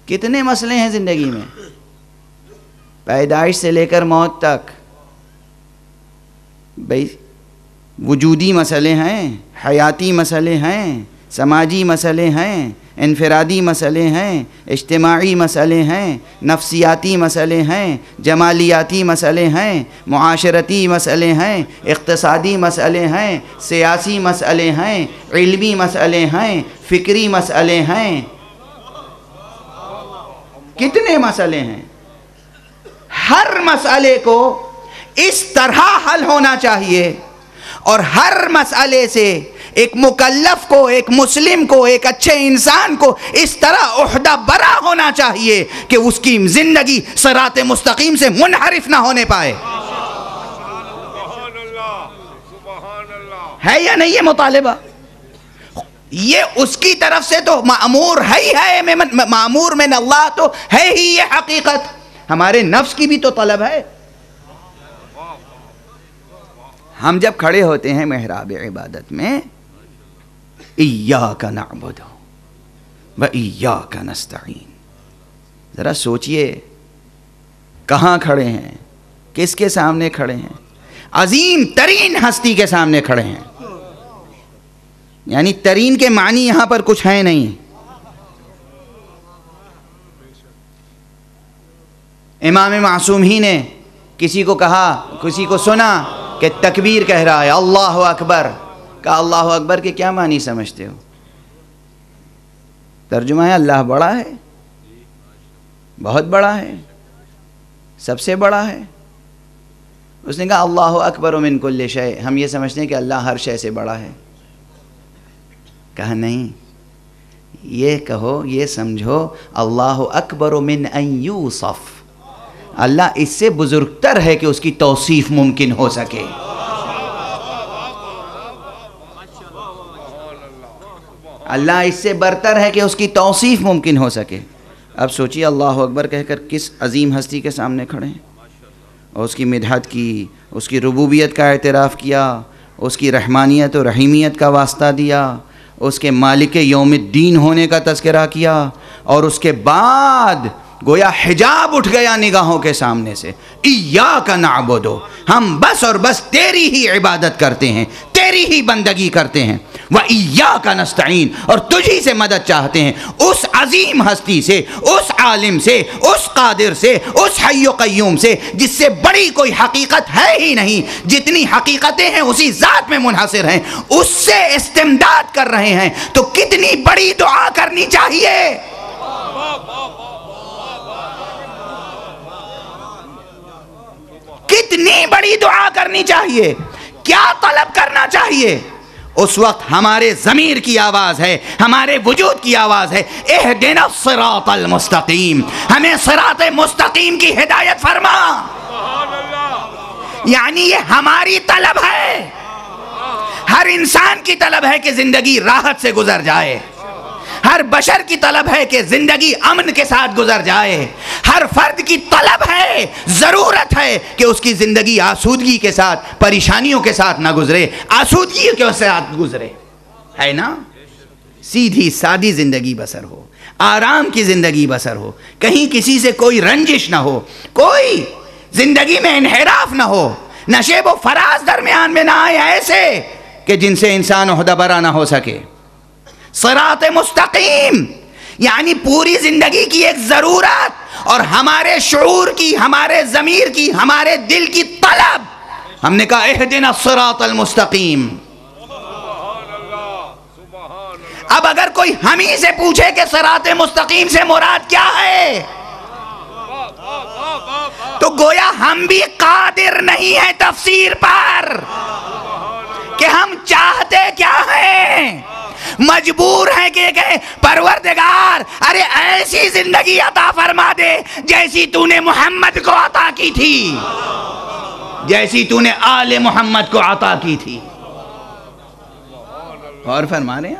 کتنے مسئلے ہیں زندگی میں، پیدائش سے لے کر موت تک. بھئی وجودی مسئلے ہیں، حیاتی مسئلے ہیں، سماجی مسئلے ہیں، انفرادی مسئلے ہیں، اجتماعی مسئلے ہیں، نفسیاتی مسئلے ہیں، جمالیاتی مسئلے ہیں، معاشرتی مسئلے ہیں، اقتصادی مسئلے ہیں، سیاسی مسئلے ہیں، علمی مسئلے ہیں، فکری مسئلے ہیں. کتنے مسئلے ہیں. ہر مسئلے کو اس طرح حل ہونا چاہیے، اور ہر مسئلے سے ایک مکلف کو، ایک مسلم کو، ایک اچھے انسان کو اس طرح عہدہ برا ہونا چاہیے کہ اس کی زندگی صراط مستقیم سے منحرف نہ ہونے پائے. ہے یا نہیں یہ مطالبہ؟ یہ اس کی طرف سے تو مأمور ہے، مأمور من اللہ تو ہے ہی یہ حقیقت. ہمارے نفس کی بھی تو طلب ہے. ہم جب کھڑے ہوتے ہیں محراب عبادت میں، ایاک نعبد، وَإِيَّاكَ نَسْتَعِينُ. ذرا سوچئے کہاں کھڑے ہیں، کس کے سامنے کھڑے ہیں؟ عظیم ترین ہستی کے سامنے کھڑے ہیں. یعنی ترین کے معنی یہاں پر کچھ ہے نہیں. امام معصوم ہی نے کسی کو کہا، کسی کو سنا کہ تکبیر کہہ رہا ہے، اللہ اکبر. کہا اللہ اکبر کے کیا معنی سمجھتے ہو؟ ترجمہ ہے اللہ بڑا ہے، بہت بڑا ہے، سب سے بڑا ہے. اس نے کہا اللہ اکبر من کل شیء، ہم یہ سمجھتے ہیں کہ اللہ ہر شے سے بڑا ہے. کہا نہیں، یہ کہو، یہ سمجھو اللہ اکبر من ان یوصف، اللہ اس سے بزرگتر ہے کہ اس کی توصیف ممکن ہو سکے. اللہ اس سے برتر ہے کہ اس کی توصیف ممکن ہو سکے. اب سوچیے اللہ اکبر کہہ کر کس عظیم ہستی کے سامنے کھڑے ہیں، اور اس کی مدحت کی، اس کی ربوبیت کا اعتراف کیا، اس کی رحمانیت و رحیمیت کا واسطہ دیا، اس کے مالک یوم الدین ہونے کا تذکرہ کیا، اور اس کے بعد گویا حجاب اٹھ گیا نگاہوں کے سامنے سے. ایاک نعبد، ہم بس اور بس تیری ہی عبادت کرتے ہیں، تیری ہی بندگی کرتے ہیں. وَإِيَّاكَ نَسْتَعِينُ، اور تجھی سے مدد چاہتے ہیں، اس عظیم ہستی سے، اس عالم سے، اس قادر سے، اس حی و قیوم سے جس سے بڑی کوئی حقیقت ہے ہی نہیں. جتنی حقیقتیں ہیں اسی ذات میں منحصر ہیں، اس سے استمداد کر رہے ہیں. تو کتنی بڑی دعا کرنی چاہیے. کتنی بڑی دعا کرنی چاہیے، کیا طلب کرنا چاہیے. اس وقت ہمارے ضمیر کی آواز ہے، ہمارے وجود کی آواز ہے، اہدنا الصراط المستقیم، ہمیں صراط مستقیم کی ہدایت فرما. یعنی یہ ہماری طلب ہے، ہر انسان کی طلب ہے کہ زندگی راحت سے گزر جائے، ہر بشر کی طلب ہے کہ زندگی امن کے ساتھ گزر جائے، ہر فرد کی طلب ہے، ضرورت ہے کہ اس کی زندگی آسودگی کے ساتھ، پریشانیوں کے ساتھ نہ گزرے، آسودگی کے ساتھ گزرے، ہے نا. سیدھی سادی زندگی بسر ہو، آرام کی زندگی بسر ہو، کہیں کسی سے کوئی رنجش نہ ہو، کوئی زندگی میں انحراف نہ ہو، نشیب و فراز درمیان میں نہ آئے ایسے کہ جن سے انسان عہدہ برا نہ ہو سکے. صراط مستقیم یعنی پوری زندگی کی ایک ضرورت، اور ہمارے شعور کی، ہمارے ضمیر کی، ہمارے دل کی طلب. ہم نے کہا اہدنا الصراط المستقیم. اب اگر کوئی ہم ہی سے پوچھے کہ صراط مستقیم سے مراد کیا ہے، تو گویا ہم بھی قادر نہیں ہیں تفسیر پر کہ ہم چاہتے کیا ہیں. مجبور ہیں کہ کہیں پروردگار ارے ایسی زندگی عطا فرما دے جیسی تو نے محمد کو عطا کی تھی، جیسی تو نے آل محمد کو عطا کی تھی. اور فرما رہے ہیں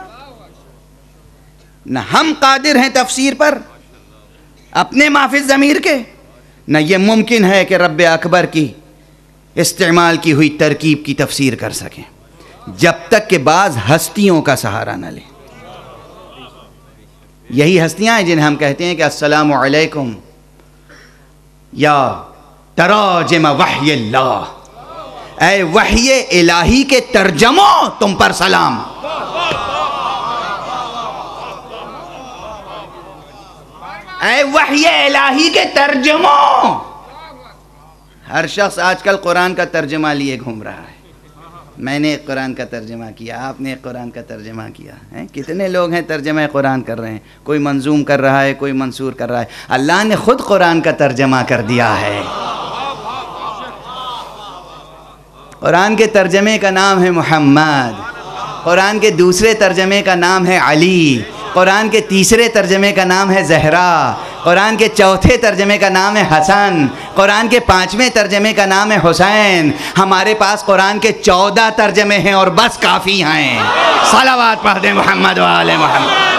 نہ ہم قادر ہیں تفسیر پر اپنے مافی ضمیر کے، نہ یہ ممکن ہے کہ رب اکبر کی استعمال کی ہوئی ترکیب کی تفسیر کر سکیں جب تک کہ بعض ہستیوں کا سہارا نہ لیں. یہی ہستیاں ہیں جنہیں ہم کہتے ہیں کہ السلام علیکم یا تراجم وحی اللہ، اے وحی الہی کے ترجموں تم پر سلام. اے وحی الہی کے ترجموں. ہر شخص آج کل قرآن کا ترجمہ لیے گھوم رہا ہے. میں نے ایک قرآن کا ترجمہ کیا، آپ نے ایک قرآن کا ترجمہ کیا ہے. کتنے لوگ ہیں ترجمہ قرآن کر رہے ہیں، کوئی منظوم کر رہا ہے، کوئی منصور کر رہا ہے. اللہ نے خود قرآن کا ترجمہ کر دیا ہے. قرآن کے ترجمے کا نام ہے محمد، قرآن کے دوسرے ترجمے کا نام ہے علی، قرآن کے تیسرے ترجمے کا نام ہے زہرا، قرآن کے چوتھے ترجمے کا نام ہے حسن، قرآن کے پانچویں ترجمے کا نام ہے حسین. ہمارے پاس قرآن کے 14 ترجمے ہیں اور بس کافی ہیں. صلوات پڑھ دیں محمد و آل محمد.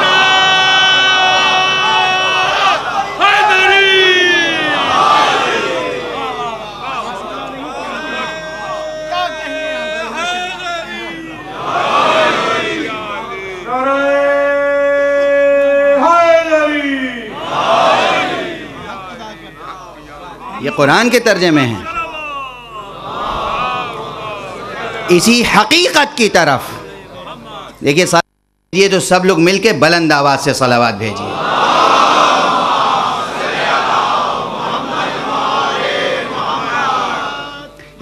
یہ قرآن کے ترجمے ہیں. اسی حقیقت کی طرف دیکھیے یہ تو سب لوگ مل کے بلند آواز سے صلوات بھیجیے.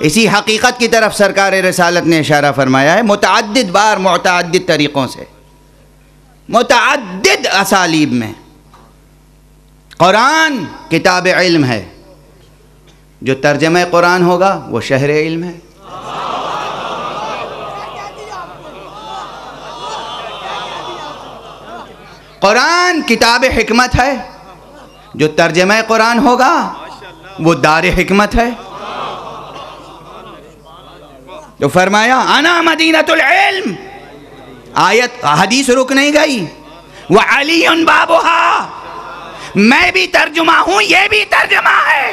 اسی حقیقت کی طرف سرکار رسالت نے اشارہ فرمایا ہے متعدد بار متعدد طریقوں سے متعدد اسالیب میں. قرآن کتاب علم ہے، جو ترجمہ قرآن ہوگا وہ شہر علم ہے. قرآن کتاب حکمت ہے، جو ترجمہ قرآن ہوگا وہ دار حکمت ہے. تو فرمایا انا مدینۃ العلم، آیت حدیث رک نہیں گئی. وعلی بابها، میں بھی ترجمہ ہوں، یہ بھی ترجمہ ہے.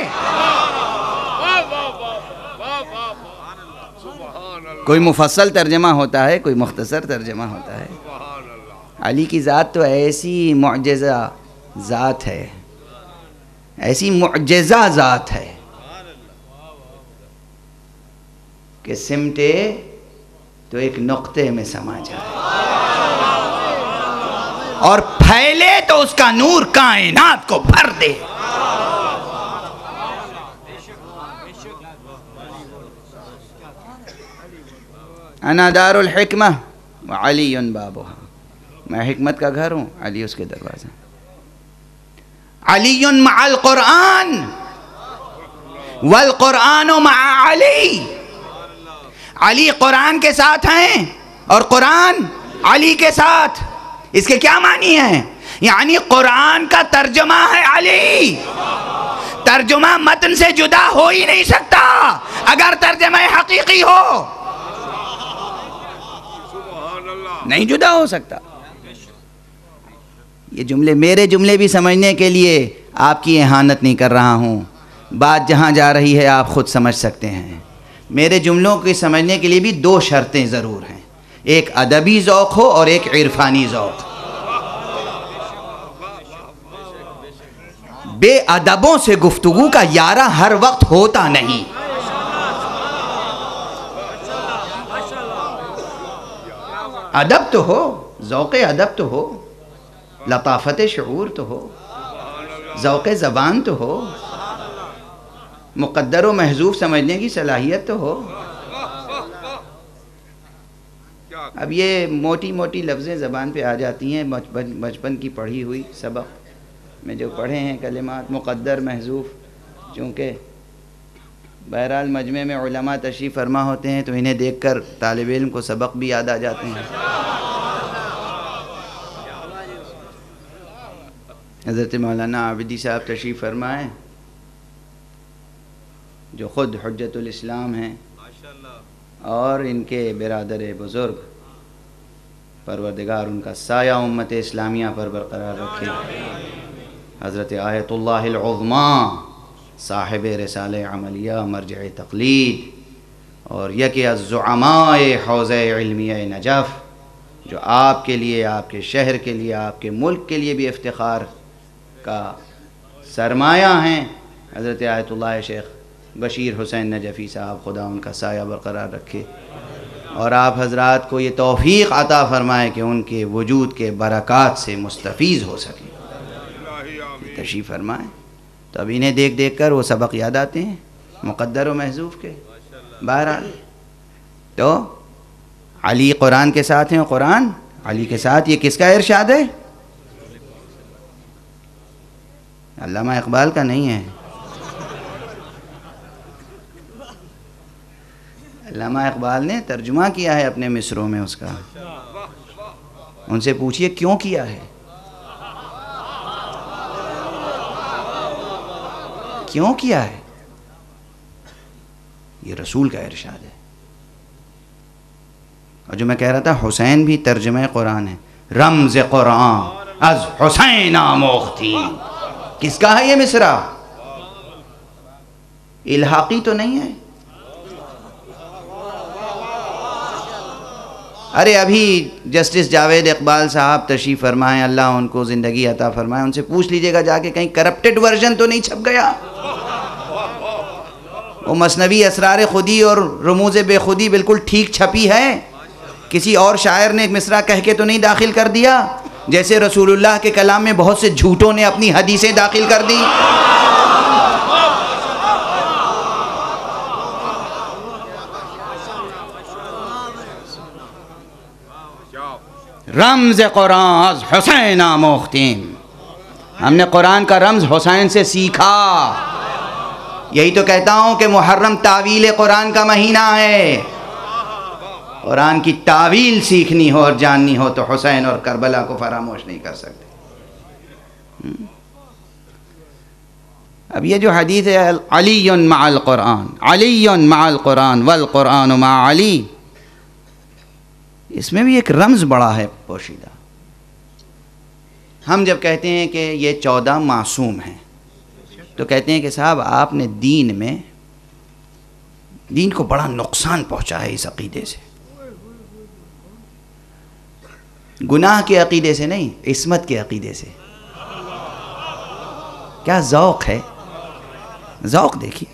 کوئی مفصل ترجمہ ہوتا ہے، کوئی مختصر ترجمہ ہوتا ہے. علی کی ذات تو ایسی معجزہ ذات ہے، ایسی معجزہ ذات ہے کہ سمٹے تو ایک نقطے میں سما جائے اور پھیلے تو اس کا نور کائنات کو بھر دے. انا دار الحکمہ وعلی بابها، میں حکمت کا گھر ہوں، علی اس کے دروازہ. علی مع القرآن والقرآن مع علی، علی قرآن کے ساتھ ہیں اور قرآن علی کے ساتھ. اس کے کیا معنی ہیں؟ یعنی قرآن کا ترجمہ ہے علی. ترجمہ متن سے جدا ہو ہی نہیں سکتا اگر ترجمہ حقیقی ہو، نہیں جدا ہو سکتا. یہ جملے میرے جملے بھی سمجھنے کے لیے آپ کی اہانت نہیں کر رہا ہوں، بات جہاں جا رہی ہے آپ خود سمجھ سکتے ہیں. میرے جملوں کو سمجھنے کے لیے بھی دو شرطیں ضرور ہیں، ایک ادبی ذوق ہو اور ایک عرفانی ذوق. بے ادبوں سے گفتگو کا یارہ ہر وقت ہوتا نہیں. ادب تو ہو، ذوق ادب تو ہو، لطافت شعور تو ہو، ذوق زبان تو ہو، مقدر و محذوف سمجھنے کی صلاحیت تو ہو. اب یہ موٹی موٹی لفظیں زبان پہ آ جاتی ہیں، بچپن کی پڑھی ہوئی سبق میں جو پڑھے ہیں کلمات مقدر محذوف. چونکہ بہرحال مجمع میں علماء تشریف فرما ہوتے ہیں تو انہیں دیکھ کر طالب علم کو سبق بھی یاد آ جاتے ہیں. حضرت مولانا عابدی صاحب تشریف فرمائیں جو خود حجت الاسلام ہیں اور ان کے برادر بزرگ، پروردگار ان کا سایہ امت اسلامیہ پر برقرار رکھے. حضرت آیت اللہ العظمی صاحب رسالہ عملیہ مرجع تقلید اور یکی الزعماء حوزہ علمیہ نجف، جو آپ کے لیے، آپ کے شہر کے لیے، آپ کے ملک کے لیے بھی افتخار کا سرمایہ ہیں. حضرت آیت اللہ شیخ بشیر حسین نجفی صاحب، خدا ان کا سایہ برقرار رکھے اور آپ حضرات کو یہ توفیق عطا فرمائے کہ ان کے وجود کے برکات سے مستفیض ہو سکیں. تشریف فرمائیں تو اب انہیں دیکھ دیکھ کر وہ سبق یاد آتے ہیں مقدر و محذوف کے. بہرحال تو علی قرآن کے ساتھ ہیں اور قرآن علی کے ساتھ. یہ کس کا ارشاد ہے؟ علامہ اقبال کا نہیں ہے. علامہ اقبال نے ترجمہ کیا ہے اپنے مصروں میں اس کا. ان سے پوچھئے کیوں کیا ہے، کیوں کیا ہے؟ یہ رسول کا ارشاد ہے. اور جو میں کہہ رہا تھا حسین بھی ترجمہ قرآن ہے. رمز قرآن از حسین آموختی. کس کا ہے یہ مصرع؟ الحاقی تو نہیں ہے. ارے ابھی جسٹس جاوید اقبال صاحب تشریف فرمائیں، اللہ ان کو زندگی عطا فرمائے، ان سے پوچھ لیجئے گا جا کے کہیں کرپٹڈ ورژن تو نہیں چھپ گیا. وہ مثنوی اسرار خودی اور رموز بے خودی بالکل ٹھیک چھپی ہے. کسی اور شاعر نے ایک مصرع کہہ کے تو نہیں داخل کر دیا، جیسے رسول اللہ کے کلام میں بہت سے جھوٹوں نے اپنی حدیثیں داخل کر دی. رمز قرآن از حسین آموختیم، ہم نے قرآن کا رمز حسین سے سیکھا. یہی تو کہتا ہوں کہ محرم تعویل قرآن کا مہینہ ہے. قرآن کی تعویل سیکھنی ہو اور جاننی ہو تو حسین اور کربلا کو فراموش نہیں کر سکتے. اب یہ جو حدیث ہے علی مع القرآن، علی مع القرآن والقرآن مع علی، اس میں بھی ایک رمز بڑا ہے پوشیدہ. ہم جب کہتے ہیں کہ یہ 14 معصوم ہیں تو کہتے ہیں کہ صاحب آپ نے دین کو بڑا نقصان پہنچا ہے اس عقیدے سے. گناہ کے عقیدے سے نہیں، عصمت کے عقیدے سے. کیا ذوق ہے، ذوق دیکھیے،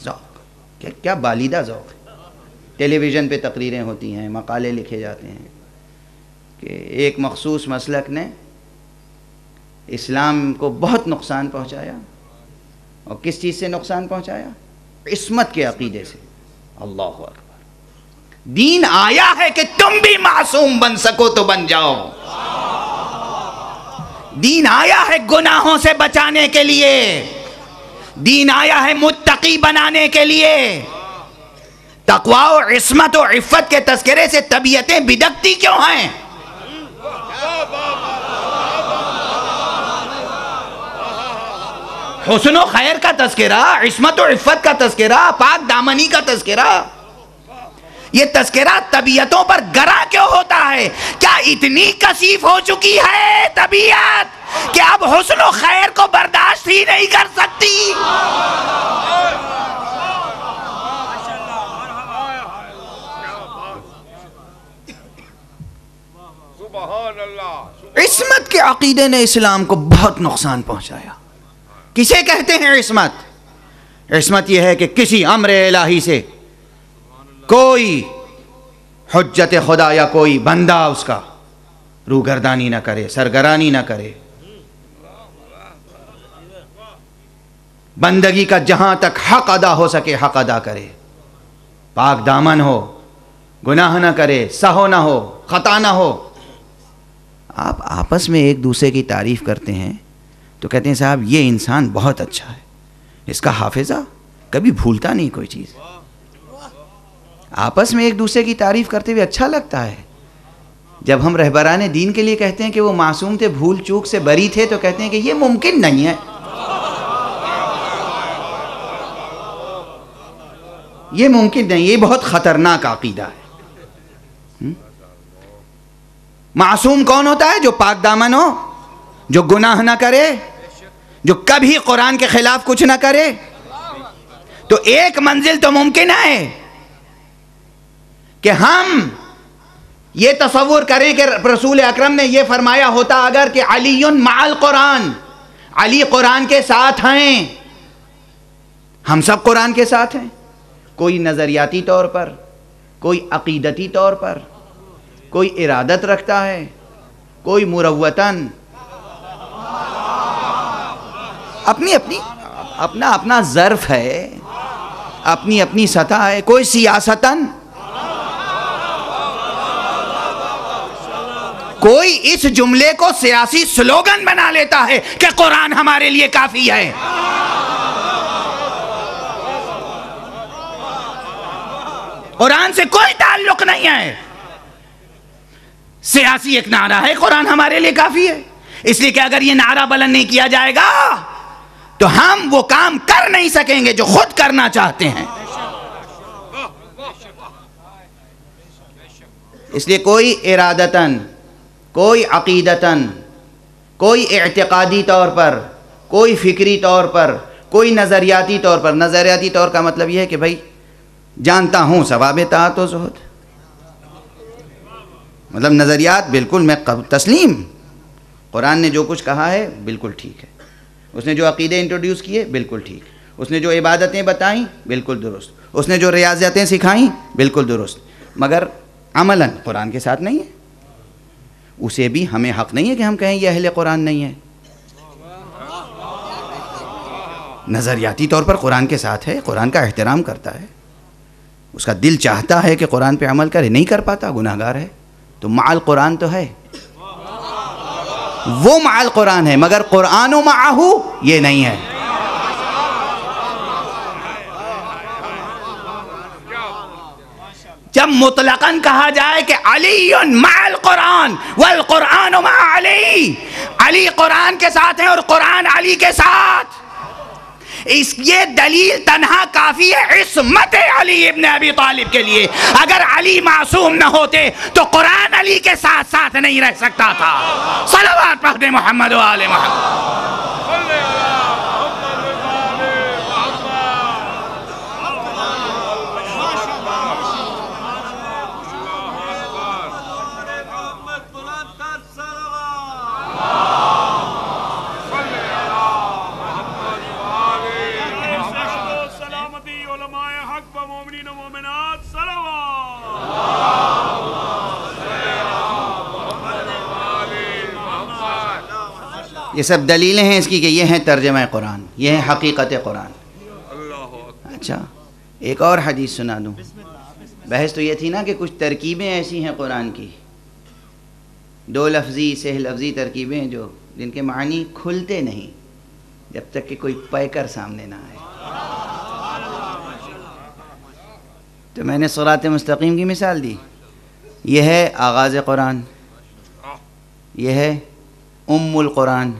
ذوق کیا بالیدہ ذوق ہے. ٹیلی ویژن پہ تقریریں ہوتی ہیں، مقالے لکھے جاتے ہیں کہ ایک مخصوص مسلک نے اسلام کو بہت نقصان پہنچایا. اور کس چیز سے نقصان پہنچایا؟ عصمت کے عقیدے سے. اللہ اکبر. دین آیا ہے کہ تم بھی معصوم بن سکو تو بن جاؤ. دین آیا ہے گناہوں سے بچانے کے لیے. دین آیا ہے متقی بنانے کے لیے. تقوی و عصمت و عفت کے تذکرے سے طبیعتیں بدکتی کیوں ہیں؟ حسن و خیر کا تذکرہ، عصمت و عفت کا تذکرہ، پاک دامنی کا تذکرہ، یہ تذکرہ طبیعتوں پر گرا کیوں ہوتا ہے؟ کیا اتنی کثیف ہو چکی ہے طبیعت کہ اب حسن و خیر کو برداشت ہی نہیں کر سکتی؟ عصمت کے عقیدے نے اسلام کو بہت نقصان پہنچایا. کسے کہتے ہیں عصمت؟ عصمت یہ ہے کہ کسی امر الہی سے کوئی حجت خدا یا کوئی بندہ اس کا روگردانی نہ کرے، سرگرانی نہ کرے. بندگی کا جہاں تک حق ادا ہو سکے حق ادا کرے. پاک دامن ہو، گناہ نہ کرے، سہو نہ ہو، خطا نہ ہو. آپ آپس میں ایک دوسرے کی تعریف کرتے ہیں تو کہتے ہیں صاحب یہ انسان بہت اچھا ہے، اس کا حافظہ کبھی بھولتا نہیں کوئی چیز. آپس میں ایک دوسرے کی تعریف کرتے ہوئے اچھا لگتا ہے. جب ہم رہبران دین کے لیے کہتے ہیں کہ وہ معصوم تھے، بھول چوک سے بری تھے، تو کہتے ہیں کہ یہ ممکن نہیں ہے، یہ ممکن نہیں، یہ بہت خطرناک عقیدہ ہے. معصوم کون ہوتا ہے؟ جو پاک دامن ہو، جو گناہ نہ کرے، جو کبھی قرآن کے خلاف کچھ نہ کرے. تو ایک منزل تو ممکن ہے کہ ہم یہ تصور کریں کہ رسول اکرم نے یہ فرمایا ہوتا اگر کہ علی مع القرآن، علی قرآن کے ساتھ ہیں. ہم سب قرآن کے ساتھ ہیں، کوئی نظریاتی طور پر، کوئی عقیدتی طور پر، کوئی ارادت رکھتا ہے، کوئی مروتاً، اپنا ظرف ہے، اپنی سطح ہے، کوئی سیاستاً، کوئی اس جملے کو سیاسی سلوگن بنا لیتا ہے کہ قرآن ہمارے لیے کافی ہے. قرآن سے کوئی تعلق نہیں ہے، سیاسی ایک نعرہ ہے قرآن ہمارے لیے کافی ہے. اس لیے کہ اگر یہ نعرہ بلند نہیں کیا جائے گا تو ہم وہ کام کر نہیں سکیں گے جو خود کرنا چاہتے ہیں. اس لیے کوئی ارادتاً، کوئی عقیدتاً، کوئی اعتقادی طور پر، کوئی فکری طور پر، کوئی نظریاتی طور پر. نظریاتی طور کا مطلب یہ ہے کہ بھائی جانتا ہوں ثواب طاعت و زہد، مطلب نظریات بالکل میں تسلیم، قرآن نے جو کچھ کہا ہے بالکل ٹھیک ہے، اس نے جو عقیدے انٹروڈیوس کیے بالکل ٹھیک، اس نے جو عبادتیں بتائیں بالکل درست، اس نے جو ریاضتیں سکھائیں بالکل درست، مگر عملاً قرآن کے ساتھ نہیں ہے، اسے بھی ہمیں حق نہیں ہے کہ ہم کہیں یہ اہل قرآن نہیں ہے۔ نظریاتی طور پر قرآن کے ساتھ ہے، قرآن کا احترام کرتا ہے، اس کا دل چاہتا ہے کہ قرآن پہ عمل کرے، نہیں کر پاتا، گناہ گار ہے، تو مع القرآن تو ہے، وہ مع القرآن ہے، مگر قرآن و معہو یہ نہیں ہے۔ جب مطلقاً کہا جائے کہ علی مع القرآن والقرآن مع علی، علی قرآن کے ساتھ ہیں اور قرآن علی کے ساتھ، یہ دلیل تنہا کافی ہے عصمت علی ابن ابی طالب کے لیے۔ اگر علی معصوم نہ ہوتے تو قرآن علی کے ساتھ ساتھ نہیں رہ سکتا تھا۔ صلوات پڑھیں محمد و آل محمد۔ یہ سب دلیلیں ہیں اس کی کہ یہ ہیں ترجمہ قرآن، یہ ہیں حقیقت قرآن۔ اچھا ایک اور حدیث سنا دوں۔ بحث تو یہ تھی نا کہ کچھ ترکیبیں ایسی ہیں قرآن کی، دو لفظی سہ لفظی ترکیبیں جو جن کے معنی کھلتے نہیں جب تک کہ کوئی پیکر سامنے نہ آئے۔ تو میں نے صراط مستقیم کی مثال دی، یہ ہے آغاز قرآن، یہ ہے ام القرآن،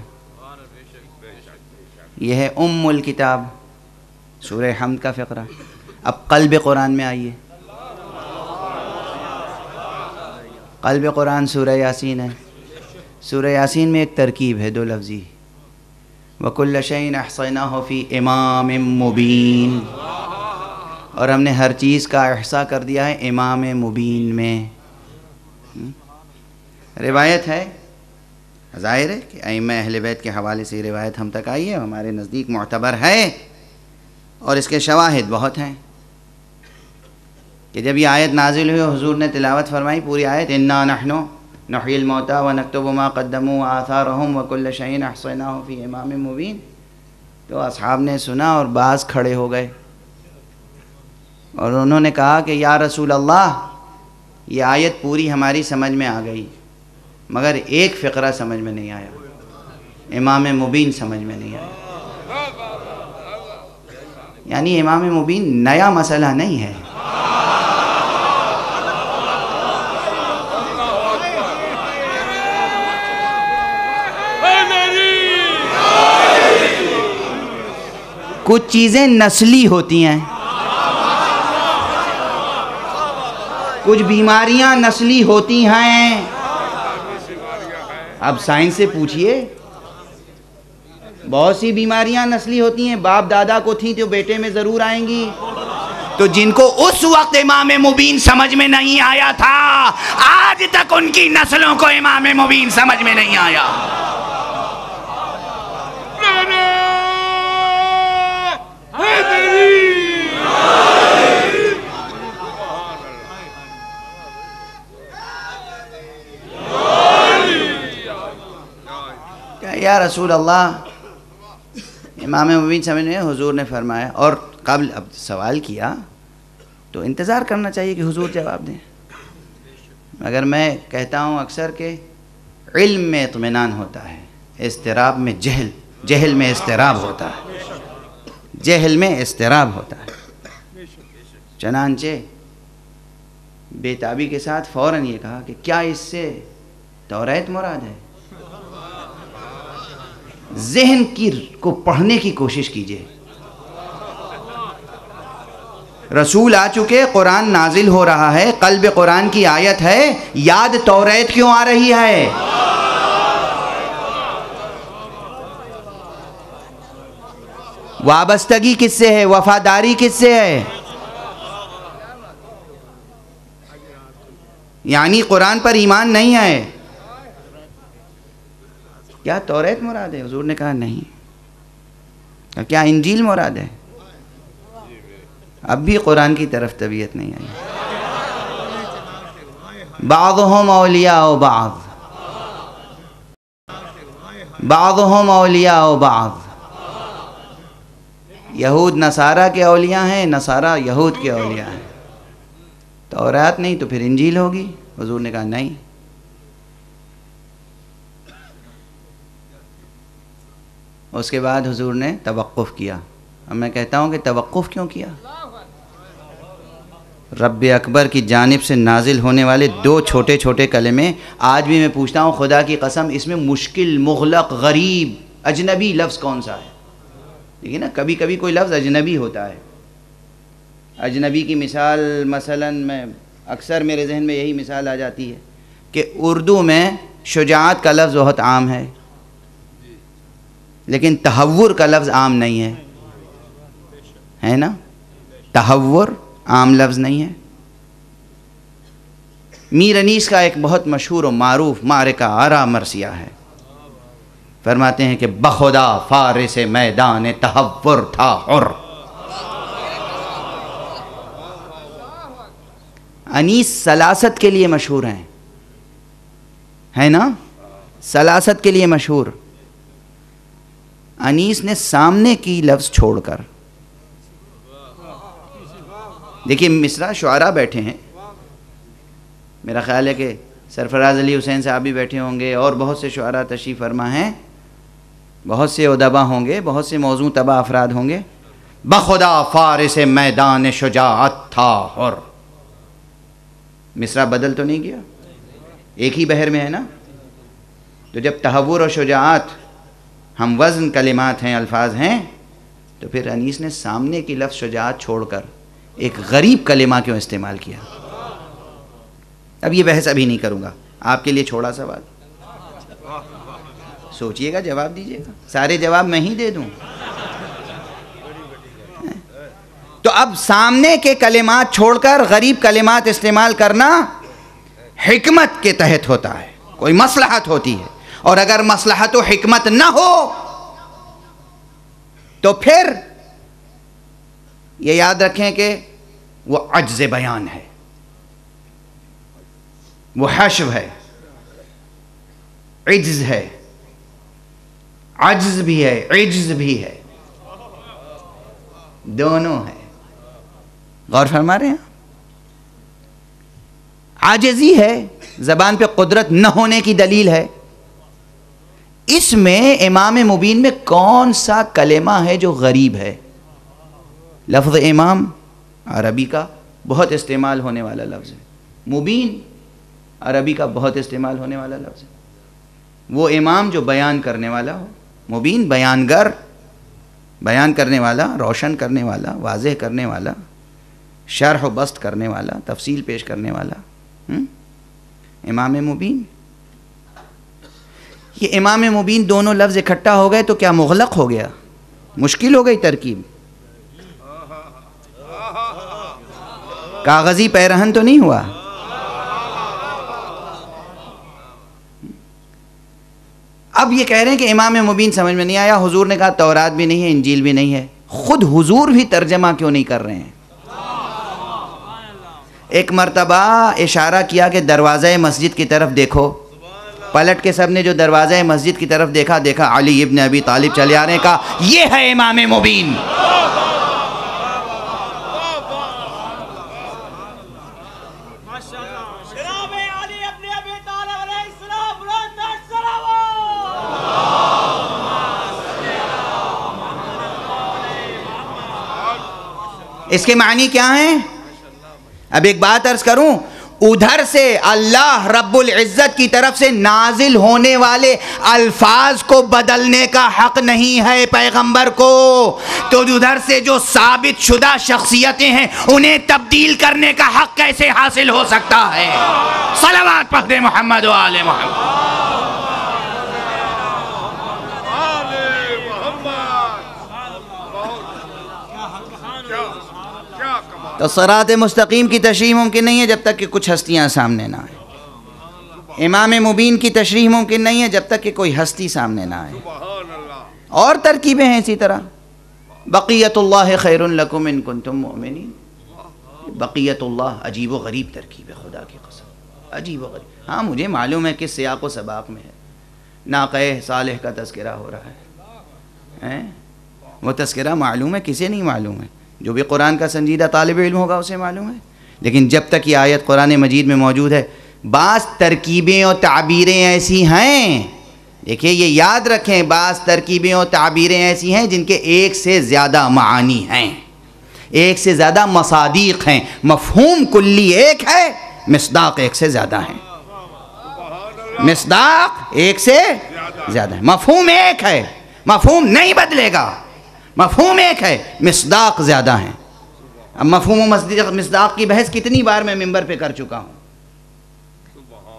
یہ ہے ام الکتاب سورہ حمد کا فقرہ۔ اب قلب قرآن میں آئیے، قلب قرآن سورہ یاسین ہے۔ سورہ یاسین میں ایک ترکیب ہے دو لفظی، وَكُلَّ شَيْءٍ أَحْصَيْنَاهُ فِي إِمَامٍ مُبِينٍ، اور ہم نے ہر چیز کا احصاء کر دیا ہے امام مبین میں۔ روایت ہے، ظاہر ہے کہ ائمہ اہل بیت کے حوالے سے روایت ہم تک آئی ہے، ہمارے نزدیک معتبر ہے، اور اس کے شواہد بہت ہیں کہ جب یہ آیت نازل ہوئی حضور نے تلاوت فرمائی پوری آیت، اِنَّا نَحْنُ نُحْيِي الْمَوْتَىٰ وَنَكْتُبُ مَا قَدَّمُوا وَآثَارَهُمْ وَكُلَّ شَيْءٍ أَحْصَيْنَاهُ فِي إِمَامٍ مُبِينٍ، تو اصحاب نے سنا اور بعض کھڑے ہو گئے اور انہوں نے کہا کہ یا رسول اللہ یہ آیت پوری ہماری سمجھ میں آ گئی مگر ایک فقرہ سمجھ میں نہیں آیا، امام مبین سمجھ میں نہیں آیا۔ یعنی امام مبین نیا مسئلہ نہیں ہے، کچھ چیزیں نسلی ہوتی ہیں، کچھ بیماریاں نسلی ہوتی ہیں۔ اب سائنس سے پوچھئے، بہت سی بیماریاں نسلی ہوتی ہیں، باپ دادا کو تھیں تو بیٹے میں ضرور آئیں گی، تو جن کو اس وقت امام مبین سمجھ میں نہیں آیا تھا آج تک ان کی نسلوں کو امام مبین سمجھ میں نہیں آیا۔ یا رسول اللہ امام مبین سمجھ میں، حضور نے فرمایا، اور قبل اب سوال کیا تو انتظار کرنا چاہیے کہ حضور جواب دیں، مگر میں کہتا ہوں اکثر کہ علم میں اطمینان ہوتا ہے، اضطراب میں جہل میں اضطراب ہوتا ہے، جہل میں اضطراب ہوتا ہے۔ چنانچہ بے تابی کے ساتھ فوراً یہ کہا کہ کیا اس سے توریت مراد ہے؟ ذہن کو پڑھنے کی کوشش کیجئے، رسول آ چکے، قرآن نازل ہو رہا ہے، قلب قرآن کی آیت ہے، یاد توریت کیوں آ رہی ہے؟ وابستگی کس سے ہے؟ وفاداری کس سے ہے؟ یعنی قرآن پر ایمان نہیں ہے، کیا توریت مراد ہے؟ حضور نے کہا نہیں۔ کیا انجیل مراد ہے؟ اب بھی قرآن کی طرف طبیعت نہیں آئی. بعضهم اولیاء بعض، بعضهم اولیاء بعض. یہود نصارہ کے اولیاء ہیں، نصارہ یہود کے اولیاء ہیں. تورات نہیں تو پھر انجیل ہوگی. حضور نے کہا نہیں. اس کے بعد حضور نے توقف کیا. اب میں کہتا ہوں کہ توقف کیوں کیا؟ رب اکبر کی جانب سے نازل ہونے والے دو چھوٹے چھوٹے کلمے آج بھی میں پوچھتا ہوں خدا کی قسم، اس میں مشکل، مغلق، غریب، اجنبی لفظ کون سا ہے؟ دیکھیے نا، کبھی کبھی کوئی لفظ اجنبی ہوتا ہے. اجنبی کی مثال مثلا میں اکثر میرے ذہن میں یہی مثال آ جاتی ہے کہ اردو میں شجاعت کا لفظ بہت عام ہے، لیکن تہور کا لفظ عام نہیں ہے نا؟ تہور عام لفظ نہیں ہے. میر انیس کا ایک بہت مشہور و معروف معرکہ آرا مرثیہ ہے. فرماتے ہیں کہ بخدا فارس میدان تہور تھا حر. انیس سلاست کے لیے مشہور ہیں، ہے نا؟ سلاست کے لیے مشہور. انیس نے سامنے کی لفظ چھوڑ کر، دیکھیے مصرع شعراء بیٹھے ہیں، میرا خیال ہے کہ سرفراز علی حسین صاحب بھی بیٹھے ہوں گے اور بہت سے شعراء تشریف فرما ہیں، بہت سے ادبا ہوں گے، بہت سے موضوع طبع افراد ہوں گے. بخدا فارس میدان شجاعت تھا حر. مصرع بدل تو نہیں گیا، ایک ہی بحر میں ہے نا؟ تو جب تہور اور شجاعت ہم وزن کلمات ہیں، الفاظ ہیں، تو پھر انیس نے سامنے کی لفظ شجاعت چھوڑ کر ایک غریب کلمہ کیوں استعمال کیا؟ اب یہ بحث ابھی نہیں کروں گا، آپ کے لیے چھوڑا سوال، سوچئے گا، جواب دیجئے گا. سارے جواب میں ہی دے دوں؟ تو اب سامنے کے کلمات چھوڑ کر غریب کلمات استعمال کرنا حکمت کے تحت ہوتا ہے، کوئی مصلحت ہوتی ہے. اور اگر مصلحت و حکمت نہ ہو تو پھر یہ یاد رکھیں کہ وہ عجز بیان ہے، وہ حشو ہے، عجز ہے. عجز بھی ہے، عجز بھی ہے، دونوں ہے. غور فرما رہے ہیں؟ عاجزی ہے، زبان پہ قدرت نہ ہونے کی دلیل ہے. اس میں امام مبین میں کون سا کلمہ ہے جو غریب ہے؟ لفظ امام عربی کا بہت استعمال ہونے والا لفظ ہے، مبین عربی کا بہت استعمال ہونے والا لفظ ہے. وہ امام جو بیان کرنے والا ہو، مبین بیانگر، بیان کرنے والا، روشن کرنے والا، واضح کرنے والا، شرح و بسط کرنے والا، تفصیل پیش کرنے والا. امام مبین. یہ امام مبین دونوں لفظ اکٹھا ہو گئے تو کیا مغلق ہو گیا؟ مشکل ہو گئی ترکیب. کاغذی پیرہن تو نہیں ہوا. اب یہ کہہ رہے ہیں کہ امام مبین سمجھ میں نہیں آیا. حضور نے کہا تورات بھی نہیں ہے، انجیل بھی نہیں ہے. خود حضور بھی ترجمہ کیوں نہیں کر رہے ہیں؟ ایک مرتبہ اشارہ کیا کہ دروازہ مسجد کی طرف دیکھو. پلٹ کے سب نے جو دروازہ مسجد کی طرف دیکھا علی ابن ابی طالب چلے آ رہے ہیں. کہا یہ ہے امام مبین. اس کے معنی کیا ہیں؟ اب ایک بات عرض کروں، ادھر سے اللہ رب العزت کی طرف سے نازل ہونے والے الفاظ کو بدلنے کا حق نہیں ہے پیغمبر کو. تو ادھر سے جو ثابت شدہ شخصیتیں ہیں انہیں تبدیل کرنے کا حق کیسے حاصل ہو سکتا ہے؟ صلوات پڑھ دے محمد و آل محمد. تو صراط مستقیم کی تشریح ممکن نہیں ہے جب تک کہ کچھ ہستیاں سامنے نہ آئیں. امام مبین کی تشریح ممکن نہیں ہے جب تک کہ کوئی ہستی سامنے نہ آئے. اور ترکیبیں ہیں اسی طرح. بقیت اللہ خیر لکم ان کنتم مؤمنین. بقیت اللہ عجیب و غریب ترکیب ہے، خدا کی قسم عجیب و غریب. ہاں مجھے معلوم ہے کس سیاق و سباق میں ہے. ناقہ صالح کا تذکرہ ہو رہا ہے، وہ تذکرہ معلوم ہے، کسے نہیں معلوم ہے؟ جو بھی قرآن کا سنجیدہ طالب علم ہوگا اسے معلوم ہے. لیکن جب تک یہ آیت قرآن مجید میں موجود ہے، بعض ترکیبیں اور تعبیریں ایسی ہیں، دیکھیں یہ یاد رکھیں، بعض ترکیبیں اور تعبیریں ایسی ہیں جن کے ایک سے زیادہ معانی ہیں، ایک سے زیادہ مصادیق ہیں. مفہوم کلی ایک ہے، مصداق ایک سے زیادہ ہیں. مصداق ایک سے زیادہ ہے، مفہوم ایک ہے، مفہوم نہیں بدلے گا، مفہوم ایک ہے، مصداق زیادہ ہیں. اب مفہوم و مصداق کی بحث کتنی بار میں منبر پہ کر چکا ہوں.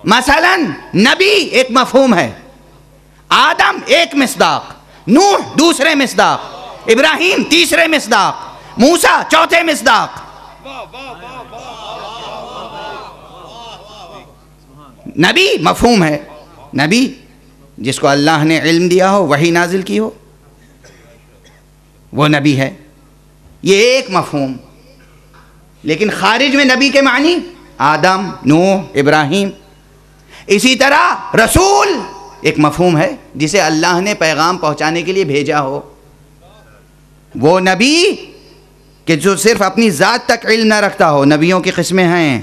مثلا نبی ایک مفہوم ہے، آدم ایک مصداق، نوح دوسرے مصداق، ابراہیم تیسرے مصداق، موسیٰ چوتھے مصداق. نبی مفہوم ہے، نبی جس کو اللہ نے علم دیا ہو، وحی نازل کی ہو، وہ نبی ہے. یہ ایک مفہوم. لیکن خارج میں نبی کے معنی آدم، نوح، ابراہیم. اسی طرح رسول ایک مفہوم ہے، جسے اللہ نے پیغام پہنچانے کے لیے بھیجا ہو. وہ نبی کہ جو صرف اپنی ذات تک علم نہ رکھتا ہو. نبیوں کی قسمیں ہیں،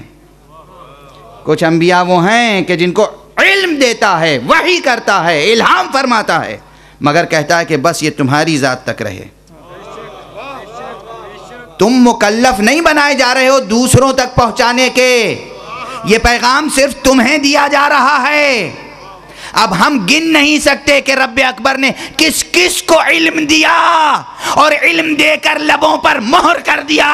کچھ انبیاء وہ ہیں کہ جن کو علم دیتا ہے، وحی کرتا ہے، الہام فرماتا ہے، مگر کہتا ہے کہ بس یہ تمہاری ذات تک رہے. تم مکلف نہیں بنائے جا رہے ہو دوسروں تک پہنچانے کے، یہ پیغام صرف تمہیں دیا جا رہا ہے. اب ہم گن نہیں سکتے کہ رب اکبر نے کس کس کو علم دیا اور علم دے کر لبوں پر مہر کر دیا.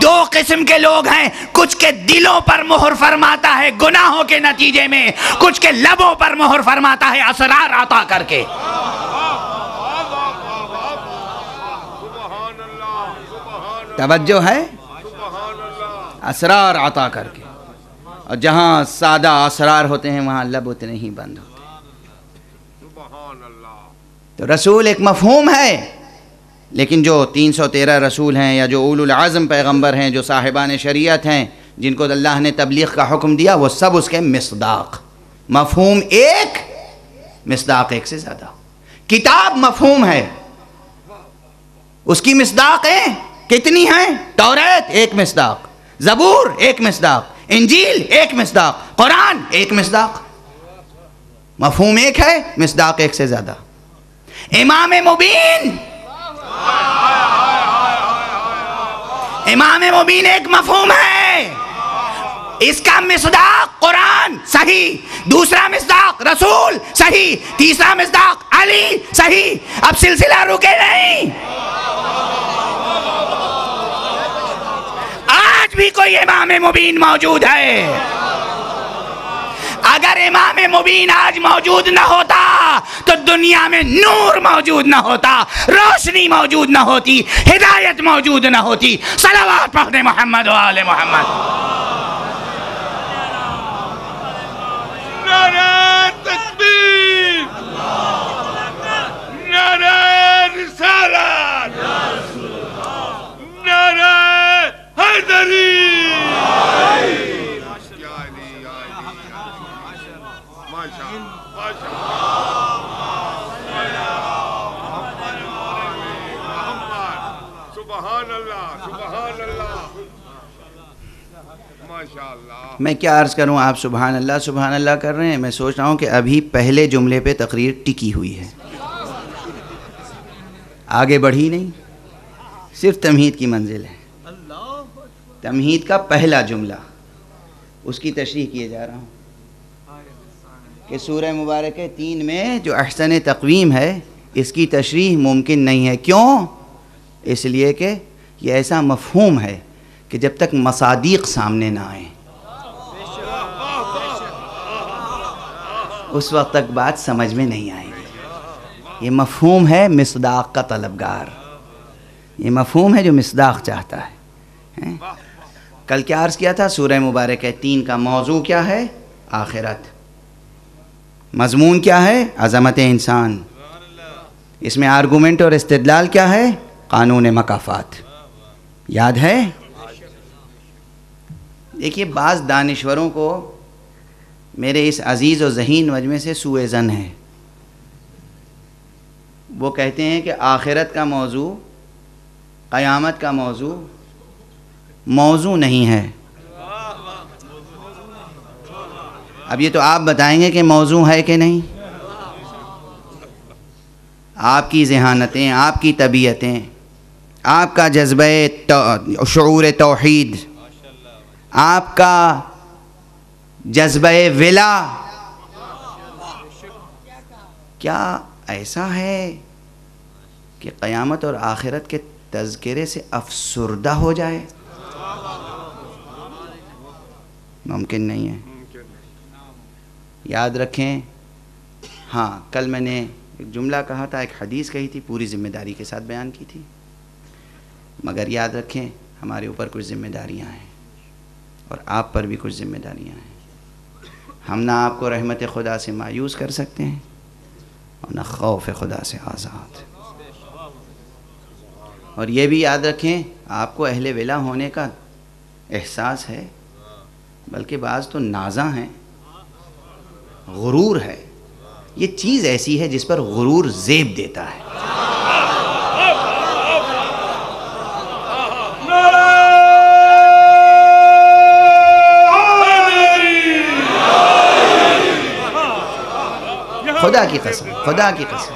دو قسم کے لوگ ہیں، کچھ کے دلوں پر مہر فرماتا ہے گناہوں کے نتیجے میں، کچھ کے لبوں پر مہر فرماتا ہے اسرار عطا کر کے. توجہ ہے؟ اسرار عطا کر کے. اور جہاں سادہ اسرار ہوتے ہیں وہاں لب اتنے ہی بند ہوتے ہیں. تو رسول ایک مفہوم ہے، لیکن جو 313 رسول ہیں یا جو اولو العزم پیغمبر ہیں، جو صاحبان شریعت ہیں، جن کو اللہ نے تبلیغ کا حکم دیا، وہ سب اس کے مصداق. مفہوم ایک، مصداق ایک سے زیادہ. کتاب مفہوم ہے، اس کی مصداقیں کتنی ہیں؟ توریت ایک مصداق، زبور ایک مصداق، انجیل ایک مصداق، قرآن ایک مصداق. مفہوم ایک ہے، مصداق ایک سے زیادہ. امام مبین، امام مبین ایک مفہوم ہے، اس کا مصداق قرآن صحیح، دوسرا مصداق رسول صحیح، تیسرا مصداق علی صحیح. اب سلسلہ رکے نہیں. آج بھی کوئی امام مبین موجود ہے. اگر امام مبین آج موجود نہ ہوتا تو دنیا میں نور موجود نہ ہوتا، روشنی موجود نہ ہوتی، ہدایت موجود نہ ہوتی. صلوات پڑھنے محمد و آل محمد. نعرہ تکبیر، نعرہ رسالت، نعرہ حیدری. میں کیا عرض کروں، آپ سبحان اللہ کر رہے ہیں. میں سوچ رہا ہوں کہ ابھی پہلے جملے پہ تقریر ٹکی ہوئی ہے، آگے بڑھی نہیں، صرف تمہید کی منزل ہے. تمہید کا پہلا جملہ، اس کی تشریح کیے جا رہا ہوں کہ سورہ مبارکہ 3 میں جو احسن تقویم ہے، اس کی تشریح ممکن نہیں ہے. کیوں؟ اس لیے کہ یہ ایسا مفہوم ہے کہ جب تک مصادیق سامنے نہ آئیں اس وقت تک بات سمجھ میں نہیں آئے گی. یہ مفہوم ہے مصداق کا طلبگار، یہ مفہوم ہے جو مصداق چاہتا ہے. کل کیا عرض کیا تھا؟ سورہ مبارکہ 3 کا موضوع کیا ہے؟ آخرت. مضمون کیا ہے؟ عظمت انسان. اس میں آرگومنٹ اور استدلال کیا ہے؟ قانون مکافات. یاد ہے؟ دیکھیے بعض دانشوروں کو میرے اس عزیز و ذہین مجمع سے سوء ظن ہے. وہ کہتے ہیں کہ آخرت کا موضوع، قیامت کا موضوع نہیں ہے. اب یہ تو آپ بتائیں گے کہ موضوع ہے کہ نہیں. آپ کی ذہانتیں، آپ کی طبیعتیں، آپ کا جذبہ شعور توحید، آپ کا جذبہ ولا کیا ایسا ہے کہ قیامت اور آخرت کے تذکرے سے افسردہ ہو جائے؟ ممکن نہیں ہے. یاد رکھیں. ہاں کل میں نے ایک جملہ کہا تھا، ایک حدیث کہی تھی، پوری ذمہ داری کے ساتھ بیان کی تھی. مگر یاد رکھیں ہمارے اوپر کچھ ذمہ داریاں ہیں اور آپ پر بھی کچھ ذمہ داریاں ہیں. ہم نہ آپ کو رحمت خدا سے مایوس کر سکتے ہیں اور نہ خوف خدا سے آزاد. اور یہ بھی یاد رکھیں آپ کو اہل ولا ہونے کا احساس ہے، بلکہ بعض تو نازاں ہیں. غرور ہے، یہ چیز ایسی ہے جس پر غرور زیب دیتا ہے. خدا کی قسم، خدا کی قسم،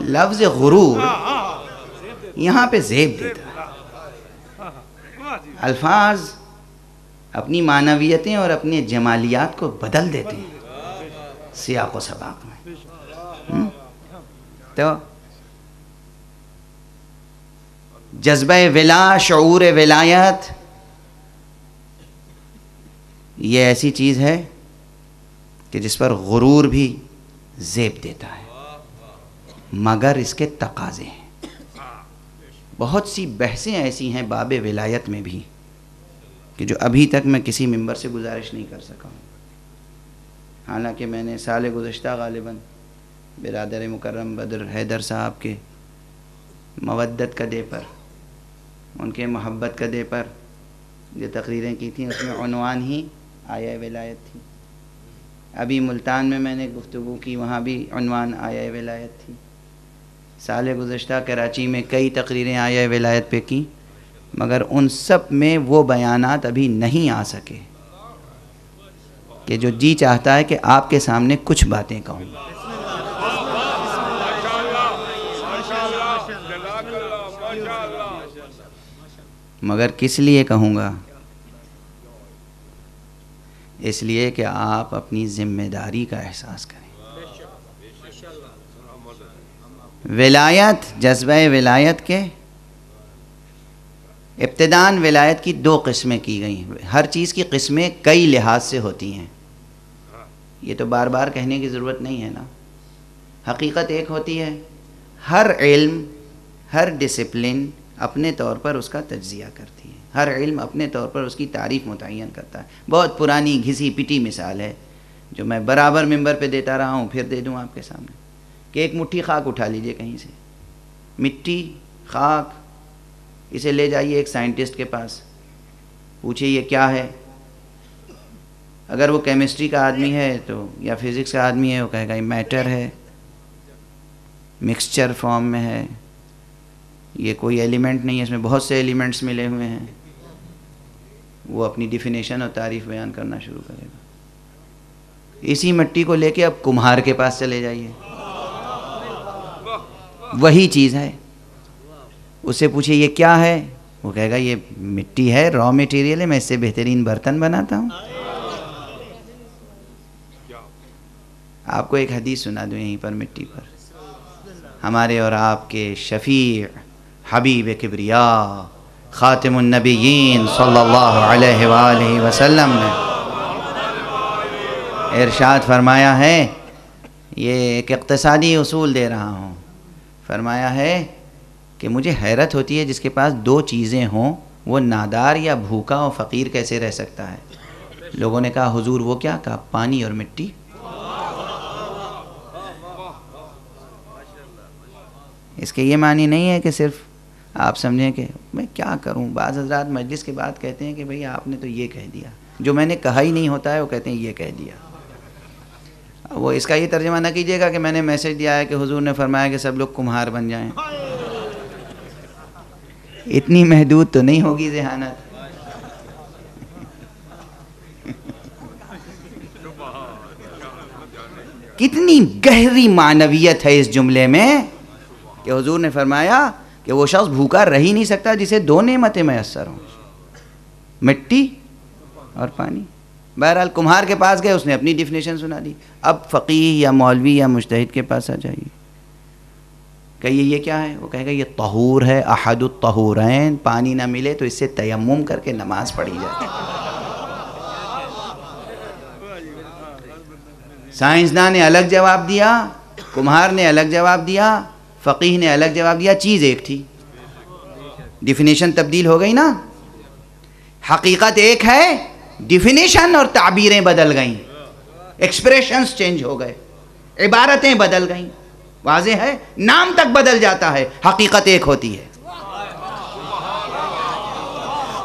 لفظ غرور یہاں پہ زیب دیتا ہے. الفاظ اپنی معنویتیں اور اپنے جمالیات کو بدل دیتے ہیں سیاق و سباق میں. تو جذبہ ولا، شعور ولایت، یہ ایسی چیز ہے کہ جس پر غرور بھی زیب دیتا ہے، مگر اس کے تقاضے ہیں. بہت سی بحثیں ایسی ہیں باب ولایت میں بھی کہ جو ابھی تک میں کسی ممبر سے گزارش نہیں کر سکا ہوں. حالانکہ میں نے سال گزشتہ غالباً برادر مکرم بدر حیدر صاحب کے مودت کا ڈے پر، ان کے محبت کا ڈے پر جو تقریریں کی تھیں اس میں عنوان ہی آیا ولایت تھی. ابھی ملتان میں نے گفتگو کی، وہاں بھی عنوان آیا ولایت تھی. سال گزشتہ کراچی میں کئی تقریریں آیا ولایت پہ کی، مگر ان سب میں وہ بیانات ابھی نہیں آ سکے کہ جو جی چاہتا ہے کہ آپ کے سامنے کچھ باتیں کہوں. مگر کس لیے کہوں گا؟ اس لیے کہ آپ اپنی ذمہ داری کا احساس کریں. ولایت، جذبہ ولایت کے ابتداً ولایت کی دو قسمیں کی گئی ہیں. ہر چیز کی قسمیں کئی لحاظ سے ہوتی ہیں، یہ تو بار بار کہنے کی ضرورت نہیں ہے نا. حقیقت ایک ہوتی ہے، ہر علم، ہر ڈسپلن اپنے طور پر اس کا تجزیہ کرتی ہے، ہر علم اپنے طور پر اس کی تعریف متعین کرتا ہے. بہت پرانی گھسی پٹی مثال ہے جو میں برابر ممبر پہ دیتا رہا ہوں، پھر دے دوں آپ کے سامنے، کہ ایک مٹھی خاک اٹھا لیجئے کہیں سے، مٹی، خاک، اسے لے جائیے ایک سائنٹسٹ کے پاس، پوچھئے یہ کیا ہے. اگر وہ کیمسٹری کا آدمی ہے تو یا فزکس کا آدمی ہے، وہ کہے گا یہ میٹر ہے، مکسچر فارم میں ہے، یہ کوئی ایلیمنٹ نہیں ہے، اس میں بہت سے ایلیمنٹس ملے ہوئے ہیں. وہ اپنی ڈیفینیشن اور تعریف بیان کرنا شروع کرے گا. اسی مٹی کو لے کے اب کمہار کے پاس چلے جائیے، وہی چیز ہے. اس سے پوچھئے یہ کیا ہے، وہ کہے گا یہ مٹی ہے، را میٹیریل ہے، میں اس سے بہترین برتن بناتا ہوں. آپ کو ایک حدیث سنا دوں یہیں پر مٹی پر. ہمارے اور آپ کے شفیع حبیب کبریا خاتم النبیین صلی اللہ علیہ وآلہ وسلم نے ارشاد فرمایا ہے، یہ ایک اقتصادی اصول دے رہا ہوں، فرمایا ہے کہ مجھے حیرت ہوتی ہے جس کے پاس دو چیزیں ہوں وہ نادار یا بھوکا اور فقیر کیسے رہ سکتا ہے. لوگوں نے کہا حضور وہ کیا؟ کہا پانی اور مٹی. اس کے یہ معنی نہیں ہے کہ صرف آپ سمجھیں کہ میں کیا کروں. بعض حضرات مجلس کے بعد کہتے ہیں کہ بھئی آپ نے تو یہ کہہ دیا، جو میں نے کہا ہی نہیں ہوتا ہے وہ کہتے ہیں یہ کہہ دیا. وہ اس کا یہ ترجمہ نہ کیجیے گا کہ میں نے میسج دیا ہے کہ حضور نے فرمایا کہ سب لوگ کمہار بن جائیں. اتنی محدود تو نہیں ہوگی ذہانت. کتنی گہری معنویت ہے اس جملے میں کہ حضور نے فرمایا کہ وہ شخص بھوکا رہ ہی نہیں سکتا جسے دو نعمتیں میسر ہوں، مٹی اور پانی. بہرحال کمہار کے پاس گئے، اس نے اپنی ڈیفینیشن سنا دی. اب فقیہ یا مولوی یا مجتہد کے پاس آ جائیے، کہیے یہ کیا ہے؟ وہ کہے گا یہ طہور ہے، احد الطہورین. پانی نہ ملے تو اس سے تیمم کر کے نماز پڑھی جاتی ہے. سائنسداں نے الگ جواب دیا، کمہار نے الگ جواب دیا، فقیہ نے الگ جواب دیا. چیز ایک تھی، ڈیفینیشن تبدیل ہو گئی نا. حقیقت ایک ہے، ڈیفینیشن اور تعبیریں بدل گئیں، ایکسپریشنز چینج ہو گئے، عبارتیں بدل گئیں. واضح ہے، نام تک بدل جاتا ہے، حقیقت ایک ہوتی ہے.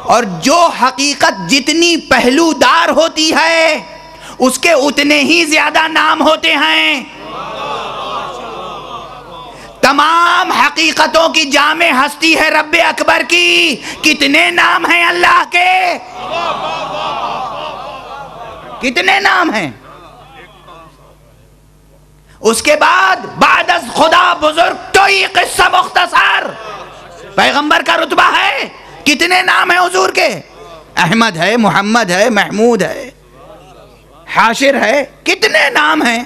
اور جو حقیقت جتنی پہلو دار ہوتی ہے اس کے اتنے ہی زیادہ نام ہوتے ہیں. تمام حقیقتوں کی جامع ہستی ہے رب اکبر کی. کتنے نام ہیں اللہ کے؟ کتنے نام ہیں؟ اس کے بعد بعد از خدا بزرگ تو یہ قصہ مختصر. پیغمبر کا رتبہ ہے، کتنے نام ہیں حضور کے؟ احمد ہے، محمد ہے، محمود ہے، حاشر ہے، کتنے نام ہیں.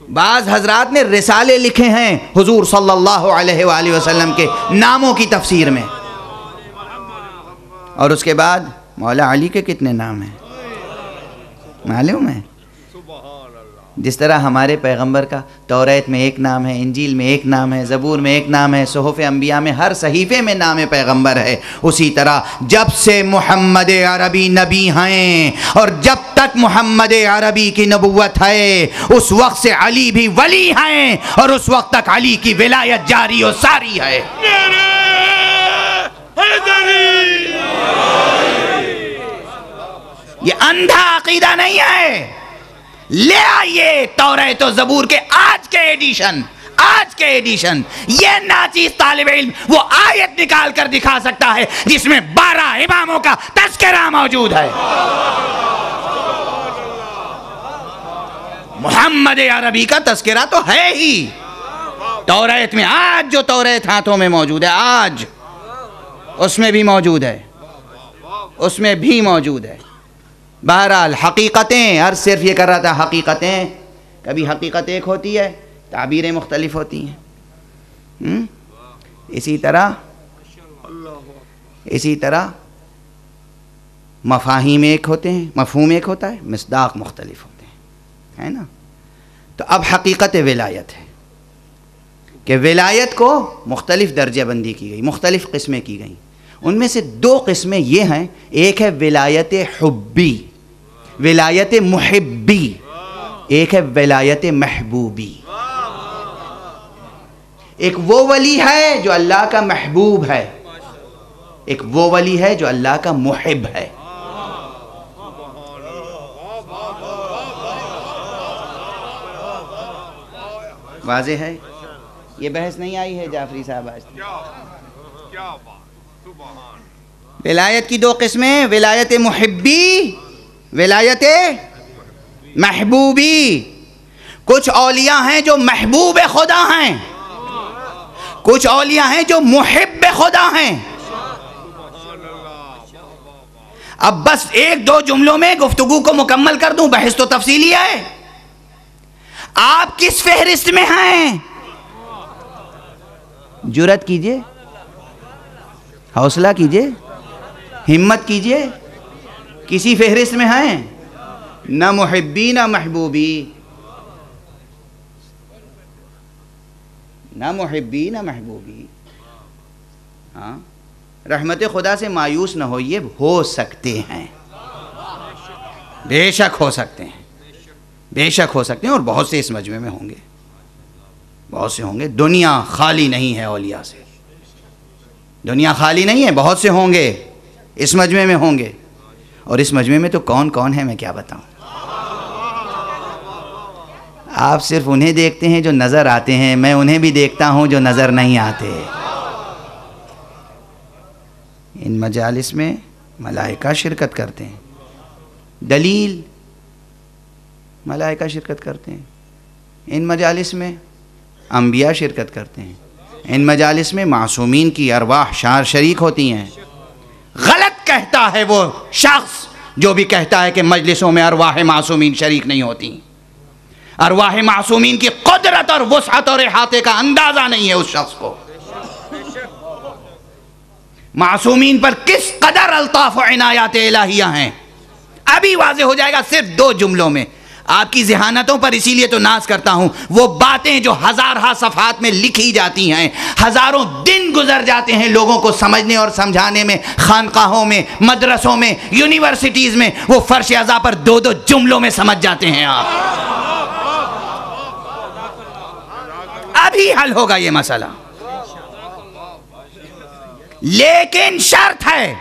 بعض حضرات نے رسالے لکھے ہیں حضور صلی اللہ علیہ وآلہ وسلم کے ناموں کی تفسیر میں. اور اس کے بعد مولا علی کے کتنے نام ہیں معلوم ہے. جس طرح ہمارے پیغمبر کا توریت میں ایک نام ہے، انجیل میں ایک نام ہے، زبور میں ایک نام ہے، صحف انبیاء میں ہر صحیفے میں نام پیغمبر ہے، اسی طرح جب سے محمد عربی نبی ہیں اور جب تک محمد عربی کی نبوت ہے اس وقت سے علی بھی ولی ہیں اور اس وقت تک علی کی ولایت جاری و ساری ہے. یہ اندھا عقیدہ نہیں ہے. لے آئیے توریت و زبور کے آج کے ایڈیشن. یہ ناچیز طالب علم وہ آیت نکال کر دکھا سکتا ہے جس میں 12 اماموں کا تذکرہ موجود ہے. محمد عربی کا تذکرہ تو ہے ہی توریت میں. آج جو توریت ہاتھوں میں موجود ہے آج اس میں بھی موجود ہے. بہرحال حقیقتیں، عرض صرف یہ کر رہا تھا، حقیقتیں کبھی حقیقت ایک ہوتی ہے، تعبیریں مختلف ہوتی ہیں. اسی طرح مفاہیم ایک ہوتے ہیں، مفہوم ایک ہوتا ہے، مصداق مختلف ہوتے ہیں، ہے نا. تو اب حقیقت ولایت ہے کہ ولایت کو مختلف درجہ بندی کی گئی، مختلف قسمیں کی گئیں. ان میں سے 2 قسمیں یہ ہیں، ایک ہے ولایت حبی، ولایت محبی، ایک ہے ولایت محبوبی. ایک وہ ولی ہے جو اللہ کا محبوب ہے، ایک وہ ولی ہے جو اللہ کا محب ہے. واضح ہے؟ یہ بحث نہیں آئی ہے جعفری صاحب آج. ولایت کی 2 قسمیں، ولایت محبی، ولایت محبوبی. کچھ اولیاء ہیں جو محبوب خدا ہیں، کچھ اولیاء ہیں جو محب خدا ہیں. اب بس 1-2 جملوں میں گفتگو کو مکمل کر دوں، بحث تو تفصیلی ہے. آپ کس فہرست میں ہیں؟ جرأت کیجئے، حوصلہ کیجئے، ہمت کیجئے. کسی فہرست میں ہیں؟ نہ محبی نہ محبوبی، نہ محبی نہ محبوبی. ہاں، رحمت خدا سے مایوس نہ ہوئیے، ہو سکتے ہیں، بے شک ہو سکتے ہیں، بے شک ہو سکتے ہیں، اور بہت سے اس مجمع میں ہوں گے. بہت سے ہوں گے. دنیا خالی نہیں ہے اولیاء سے, دنیا خالی نہیں ہے, بہت سے ہوں گے اس مجمع میں ہوں گے. اور اس مجمع میں تو کون کون ہے میں کیا بتاؤں. آپ صرف انہیں دیکھتے ہیں جو نظر آتے ہیں, میں انہیں بھی دیکھتا ہوں جو نظر نہیں آتے. ان مجالس میں ملائکہ شرکت کرتے ہیں. دلیل, ملائکہ شرکت کرتے ہیں. ان مجالس میں انبیاء شرکت کرتے ہیں. ان مجالس میں معصومین کی ارواح شریک ہوتی ہیں. غلط کہتا ہے وہ شخص جو بھی کہتا ہے کہ مجلسوں میں ارواح معصومین شریک نہیں ہوتی. ارواح معصومین کی قدرت اور وسعت اور احاطے کا اندازہ نہیں ہے اس شخص کو. معصومین پر کس قدر الطاف و عنایات الہیہ ہیں ابھی واضح ہو جائے گا صرف 2 جملوں میں. آپ کی ذہانتوں پر اسی لیے تو ناز کرتا ہوں, وہ باتیں جو ہزارہا صفحات میں لکھی جاتی ہیں, ہزاروں دن گزر جاتے ہیں لوگوں کو سمجھنے اور سمجھانے میں, خانقاہوں میں, مدرسوں میں, یونیورسٹیز میں, وہ فرش عزا پر 2 جملوں میں سمجھ جاتے ہیں آپ. ابھی حل ہوگا یہ مسئلہ. لیکن شرط ہے,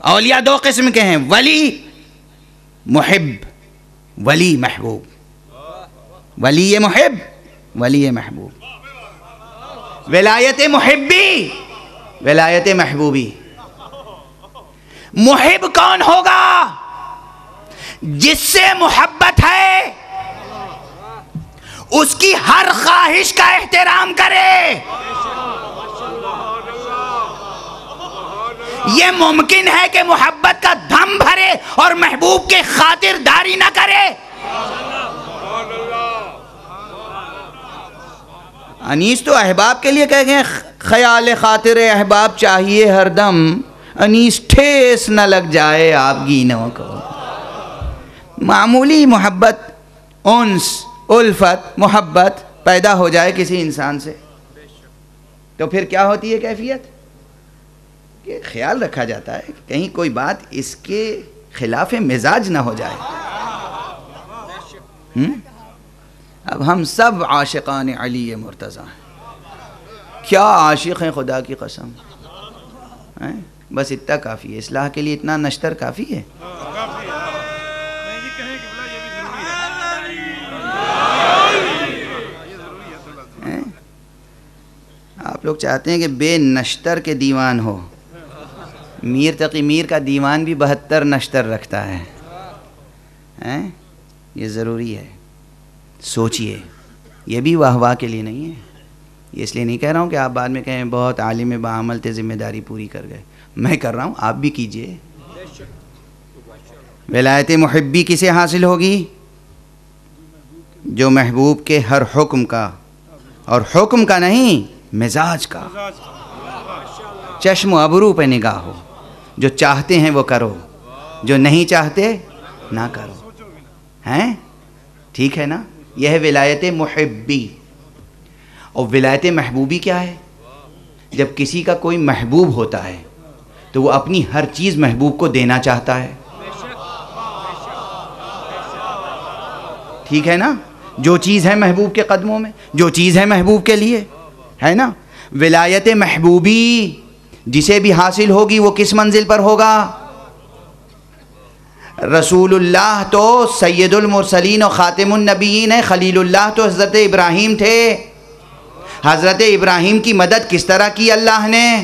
اولیاء 2 قسم کے ہیں, ولی محب, ولی محبوب. ولی محب, ولی محبوب. ولایت محبی, ولایت محبوبی. محب کون ہوگا؟ جس سے محبت ہے اس کی ہر خواہش کا احترام کرے. یہ ممکن ہے کہ محبت کا دھم بھرے اور محبوب کے خاطر داری نہ کرے. انیس تو احباب کے لیے کہہ گئے, خیال خاطر احباب چاہیے ہر دم, انیس ٹھیس نہ لگ جائے آپ گینوں کو. معمولی محبت, انس, الفت, محبت پیدا ہو جائے کسی انسان سے تو پھر کیا ہوتی ہے کیفیت؟ کہ خیال رکھا جاتا ہے کہ کہیں کوئی بات اس کے خلاف مزاج نہ ہو جائے. اب ہم سب عاشقان علی مرتضیٰ ہیں. کیا عاشق ہیں خدا کی قسم. بس اتنا کافی ہے, اصلاح کے لیے اتنا نشتر کافی ہے. آپ لوگ چاہتے ہیں کہ بے نشتر کے دیوان ہو. میر تقی میر کا دیوان بھی 72 نشتر رکھتا ہے. یہ ضروری ہے. سوچئے, یہ بھی واہ واہ کے لیے نہیں ہے. یہ اس لیے نہیں کہہ رہا ہوں کہ آپ بعد میں کہیں بہت عالم باعمل تھے, ذمہ داری پوری کر گئے. میں کر رہا ہوں, آپ بھی کیجئے. ولایت محبی کسے حاصل ہوگی؟ جو محبوب کے ہر حکم کا, اور حکم کا نہیں مزاج کا, چشم و ابرو پہ نگاہ ہو. جو چاہتے ہیں وہ کرو, جو نہیں چاہتے نہ کرو. ہیں ٹھیک ہے نا. یہ ہے ولایت محبی. اور ولایت محبوبی کیا ہے؟ جب کسی کا کوئی محبوب ہوتا ہے تو وہ اپنی ہر چیز محبوب کو دینا چاہتا ہے. ٹھیک ہے نا. جو چیز ہے محبوب کے قدموں میں, جو چیز ہے محبوب کے لیے, ہے نا. ولایت محبوبی جسے بھی حاصل ہوگی وہ کس منزل پر ہوگا؟ رسول اللہ تو سید المرسلین و خاتم النبیین ہے. خلیل اللہ تو حضرت ابراہیم تھے. حضرت ابراہیم کی مدد کس طرح کی اللہ نے,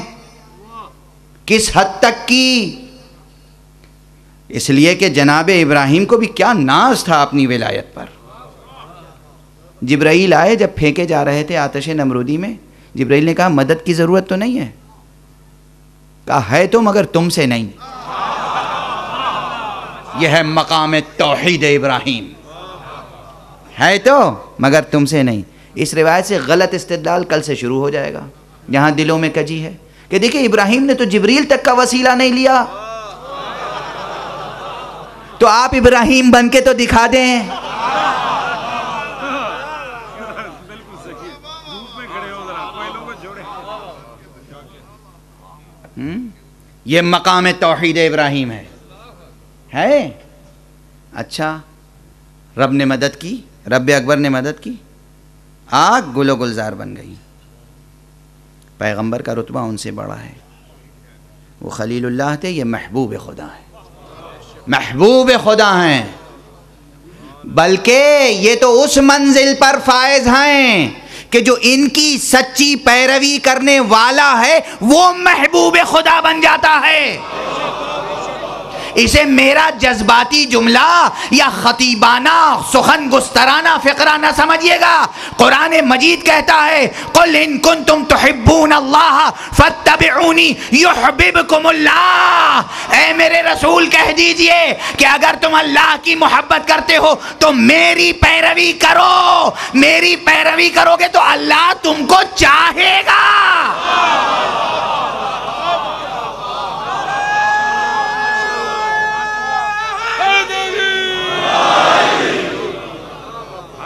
کس حد تک کی؟ اس لیے کہ جناب ابراہیم کو بھی کیا ناز تھا اپنی ولایت پر. جبرائیل آئے جب پھینکے جا رہے تھے آتش نمرودی میں, جبرائیل نے کہا مدد کی ضرورت تو نہیں ہے. کہا ہے تو مگر تم سے نہیں. یہ ہے مقام توحید ابراہیم. ہے تو مگر تم سے نہیں. اس روایت سے غلط استدلال کل سے شروع ہو جائے گا جہاں دلوں میں کجی ہے کہ دیکھیں ابراہیم نے تو جبریل تک کا وسیلہ نہیں لیا, تو آپ ابراہیم بن کے تو دکھا دیں. یہ مقام توحید ابراہیم ہے. اچھا, رب نے مدد کی, رب اکبر نے مدد کی. آگ گل و گلزار بن گئی. پیغمبر کا رتبہ ان سے بڑا ہے. وہ خلیل اللہ تھے, یہ محبوب خدا ہیں, محبوب خدا ہیں. بلکہ یہ تو اس منزل پر فائز ہیں کہ جو ان کی سچی پیروی کرنے والا ہے وہ محبوب خدا بن جاتا ہے. اسے میرا جذباتی جملہ یا خطیبانہ سخن گسترانہ فقرہ نہ سمجھیے گا. قرآن مجید کہتا ہے قل ان کنتم تحبون اللہ فاتبعونی یحببکم اللہ. اے میرے رسول کہہ دیجئے کہ اگر تم اللہ کی محبت کرتے ہو تو میری پیروی کرو. میری پیروی کرو گے تو اللہ تم کو چاہے گا.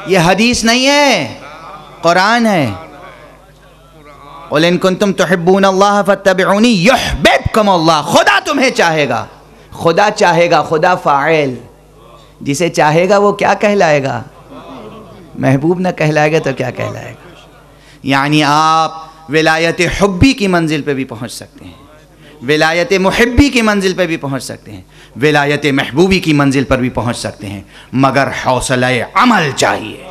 یہ حدیث نہیں ہے, قرآن ہے. قل ان کنتم تحبون اللہ فاتبعونی یحببکم اللہ. خدا تمہیں چاہے گا. خدا چاہے گا, خدا فاعل. جسے چاہے گا وہ کیا کہلائے گا؟ محبوب نہ کہلائے گا تو کیا کہلائے گا؟ یعنی آپ ولایت حبی کی منزل پہ بھی پہنچ سکتے ہیں, ولایت محبی کی منزل پہ بھی پہنچ سکتے ہیں, ولایت محبوبی کی منزل پر بھی پہنچ سکتے ہیں, مگر حوصلہ عمل چاہیے.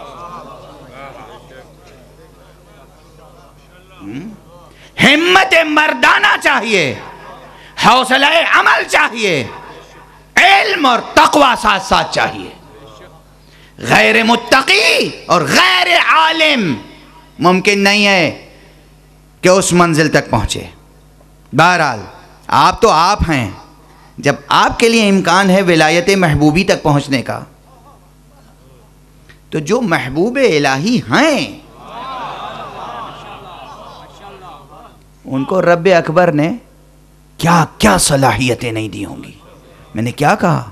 ہمت مردانہ چاہیے, حوصلہ عمل چاہیے, علم اور تقوی ساتھ ساتھ چاہیے. غیر متقی اور غیر عالم ممکن نہیں ہے کہ اس منزل تک پہنچے. بہرحال آپ تو آپ ہیں. جب آپ کے لیے امکان ہے ولایت محبوبی تک پہنچنے کا, تو جو محبوب الہی ہیں ان کو رب اکبر نے کیا کیا صلاحیتیں نہیں دی ہوں گی. میں نے کیا کہا؟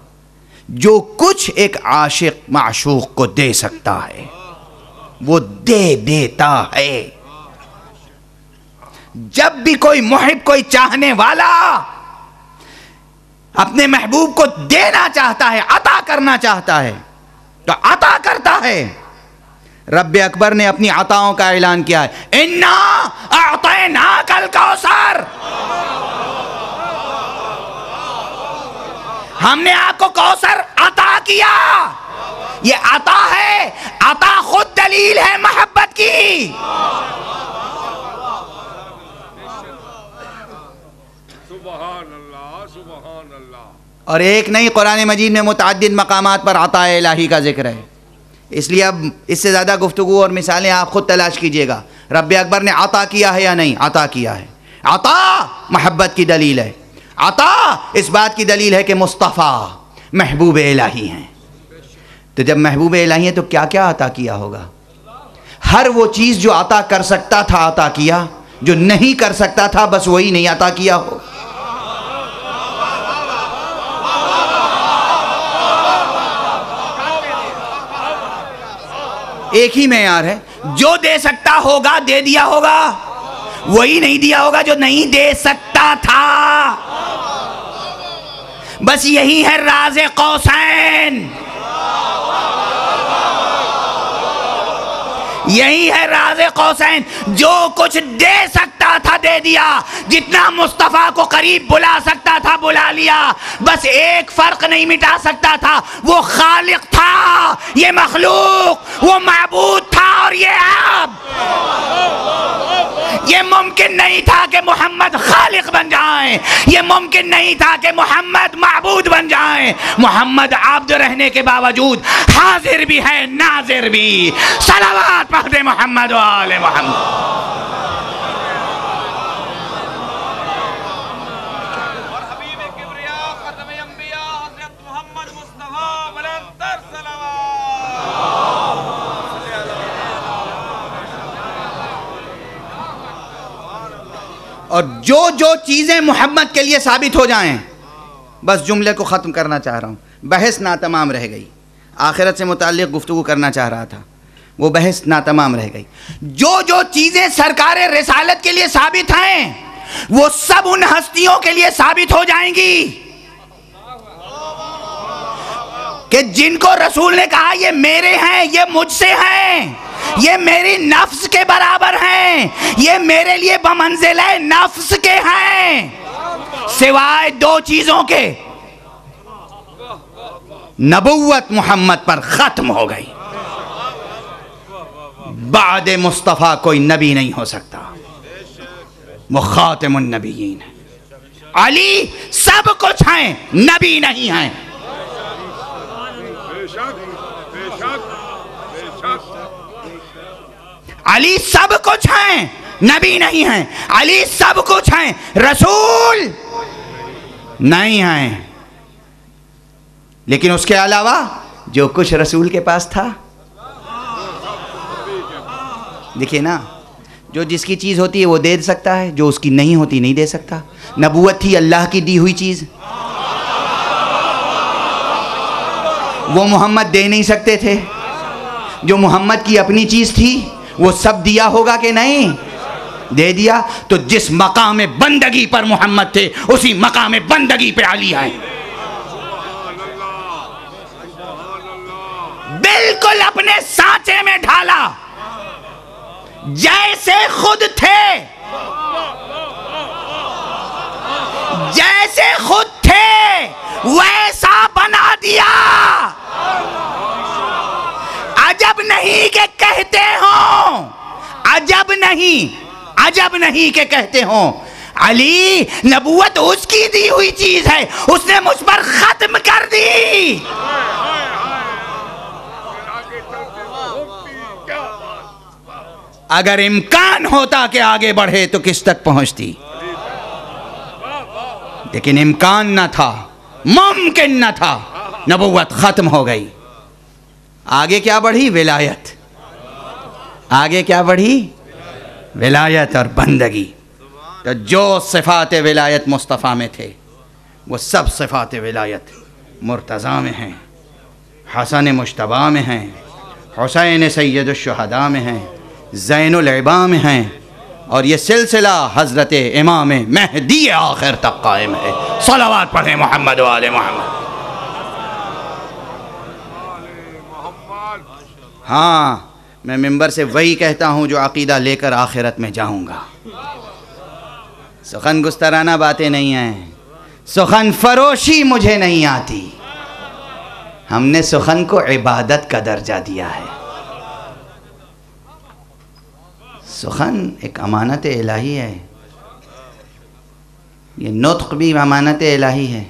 جو کچھ ایک عاشق معشوق کو دے سکتا ہے وہ دے دیتا ہے. جب بھی کوئی محب, کوئی چاہنے والا اپنے محبوب کو دینا چاہتا ہے, عطا کرنا چاہتا ہے تو عطا کرتا ہے. رب اکبر نے اپنی عطاؤں کا اعلان کیا ہے, اِنَّا أَعْطَيْنَاكَ الْكَوْثَرَ. ہم نے آپ کو کوثر عطا کیا. یہ عطا ہے, عطا خود دلیل ہے محبت کی. سبحان اللہ, سبحان اللہ. اور ایک نہیں, قرآن مجید میں متعدد مقامات پر عطا الہی کا ذکر ہے. اس لیے اب اس سے زیادہ گفتگو اور مثالیں آپ خود تلاش کیجئے گا. رب اکبر نے عطا کیا ہے یا نہیں؟ عطا کیا ہے. عطا محبت کی دلیل ہے. عطا اس بات کی دلیل ہے کہ مصطفیٰ محبوب الہی ہیں. تو جب محبوب الہی ہیں تو کیا کیا عطا کیا ہوگا؟ ہر وہ چیز جو عطا کر سکتا تھا عطا کیا, جو نہیں کر سکتا تھا بس وہی نہیں عطا کیا ہو. ایک ہی معیار ہے, جو دے سکتا ہوگا دے دیا ہوگا, وہی نہیں دیا ہوگا جو نہیں دے سکتا تھا. بس یہی ہے راز قوسین, یہی ہے راز قوسین. جو کچھ دے سکتا تھا دے دیا, جتنا مصطفیٰ کو قریب بلا سکتا تھا بلا لیا. بس ایک فرق نہیں مٹا سکتا تھا, وہ خالق تھا, یہ مخلوق, وہ معبود تھا اور یہ عبد. یہ ممکن نہیں تھا کہ محمد خالق بن جائیں, یہ ممکن نہیں تھا کہ محمد معبود بن جائیں. محمد عبد رہنے کے باوجود حاضر بھی ہے ناظر بھی. صلوات پڑھ دے محمد و آل محمد. اور جو جو چیزیں محمد کے لیے ثابت ہو جائیں, بس جملے کو ختم کرنا چاہ رہا ہوں, بحث ناتمام رہ گئی. آخرت سے متعلق گفتگو کرنا چاہ رہا تھا, وہ بحث ناتمام رہ گئی. جو جو چیزیں سرکار رسالت کے لیے ثابت ہیں وہ سب ان ہستیوں کے لیے ثابت ہو جائیں گی. کہ جن کو رسول نے کہا یہ میرے ہیں، یہ مجھ سے ہیں، یہ میری نفس کے برابر ہیں، یہ میرے لیے بمنزلہ نفس کے ہیں، سوائے دو چیزوں کے نبوت محمد پر ختم ہو گئی، بعد مصطفیٰ کوئی نبی نہیں ہو سکتا، وہ خاتم النبیین ہے۔ علی سب کچھ ہیں، نبی نہیں ہیں۔ علی سب کچھ ہیں، نبی نہیں ہیں۔ علی سب کچھ ہیں، رسول نہیں ہیں۔ لیکن اس کے علاوہ جو کچھ رسول کے پاس تھا، دیکھیے نا، جو جس کی چیز ہوتی ہے وہ دے سکتا ہے، جو اس کی نہیں ہوتی نہیں دے سکتا۔ نبوت تھی اللہ کی دی ہوئی چیز، وہ محمد دے نہیں سکتے تھے۔ جو محمد کی اپنی چیز تھی وہ سب دیا ہوگا کہ نہیں؟ دے دیا۔ تو جس مقام بندگی پر محمد تھے اسی مقام بندگی پہ علی ہیں، بالکل اپنے سانچے میں ڈھالا، جیسے خود تھے، جیسے خود تھے ویسا بنا دیا۔ عجب نہیں کہ کہتے ہوں، عجب نہیں کہ کہتے ہوں علی نبوت اس کی دی ہوئی چیز ہے، اس نے مجھ پر ختم کر دی۔ اگر امکان ہوتا کہ آگے بڑھے تو کس تک پہنچتی، لیکن امکان نہ تھا، ممکن نہ تھا، نبوت ختم ہو گئی۔ آگے کیا بڑھی؟ ولایت۔ آگے کیا بڑھی؟ ولایت اور بندگی۔ تو جو صفات ولایت مصطفیٰ میں تھے وہ سب صفات ولایت مرتضیٰ میں ہیں، حسن مجتبیٰ میں ہیں، حسین سید الشہداء میں ہیں، زین العباء میں ہیں، اور یہ سلسلہ حضرت امام مہدی آخر تک قائم ہے۔ صلوات پڑھیں محمد و آل محمد۔ ہاں، میں منبر سے وہی کہتا ہوں جو عقیدہ لے کر آخرت میں جاؤں گا۔ سخن گسترانہ باتیں نہیں ہیں، سخن فروشی مجھے نہیں آتی۔ ہم نے سخن کو عبادت کا درجہ دیا ہے۔ سخن ایک امانت الہی ہے، یہ نطق بھی امانت الہی ہے۔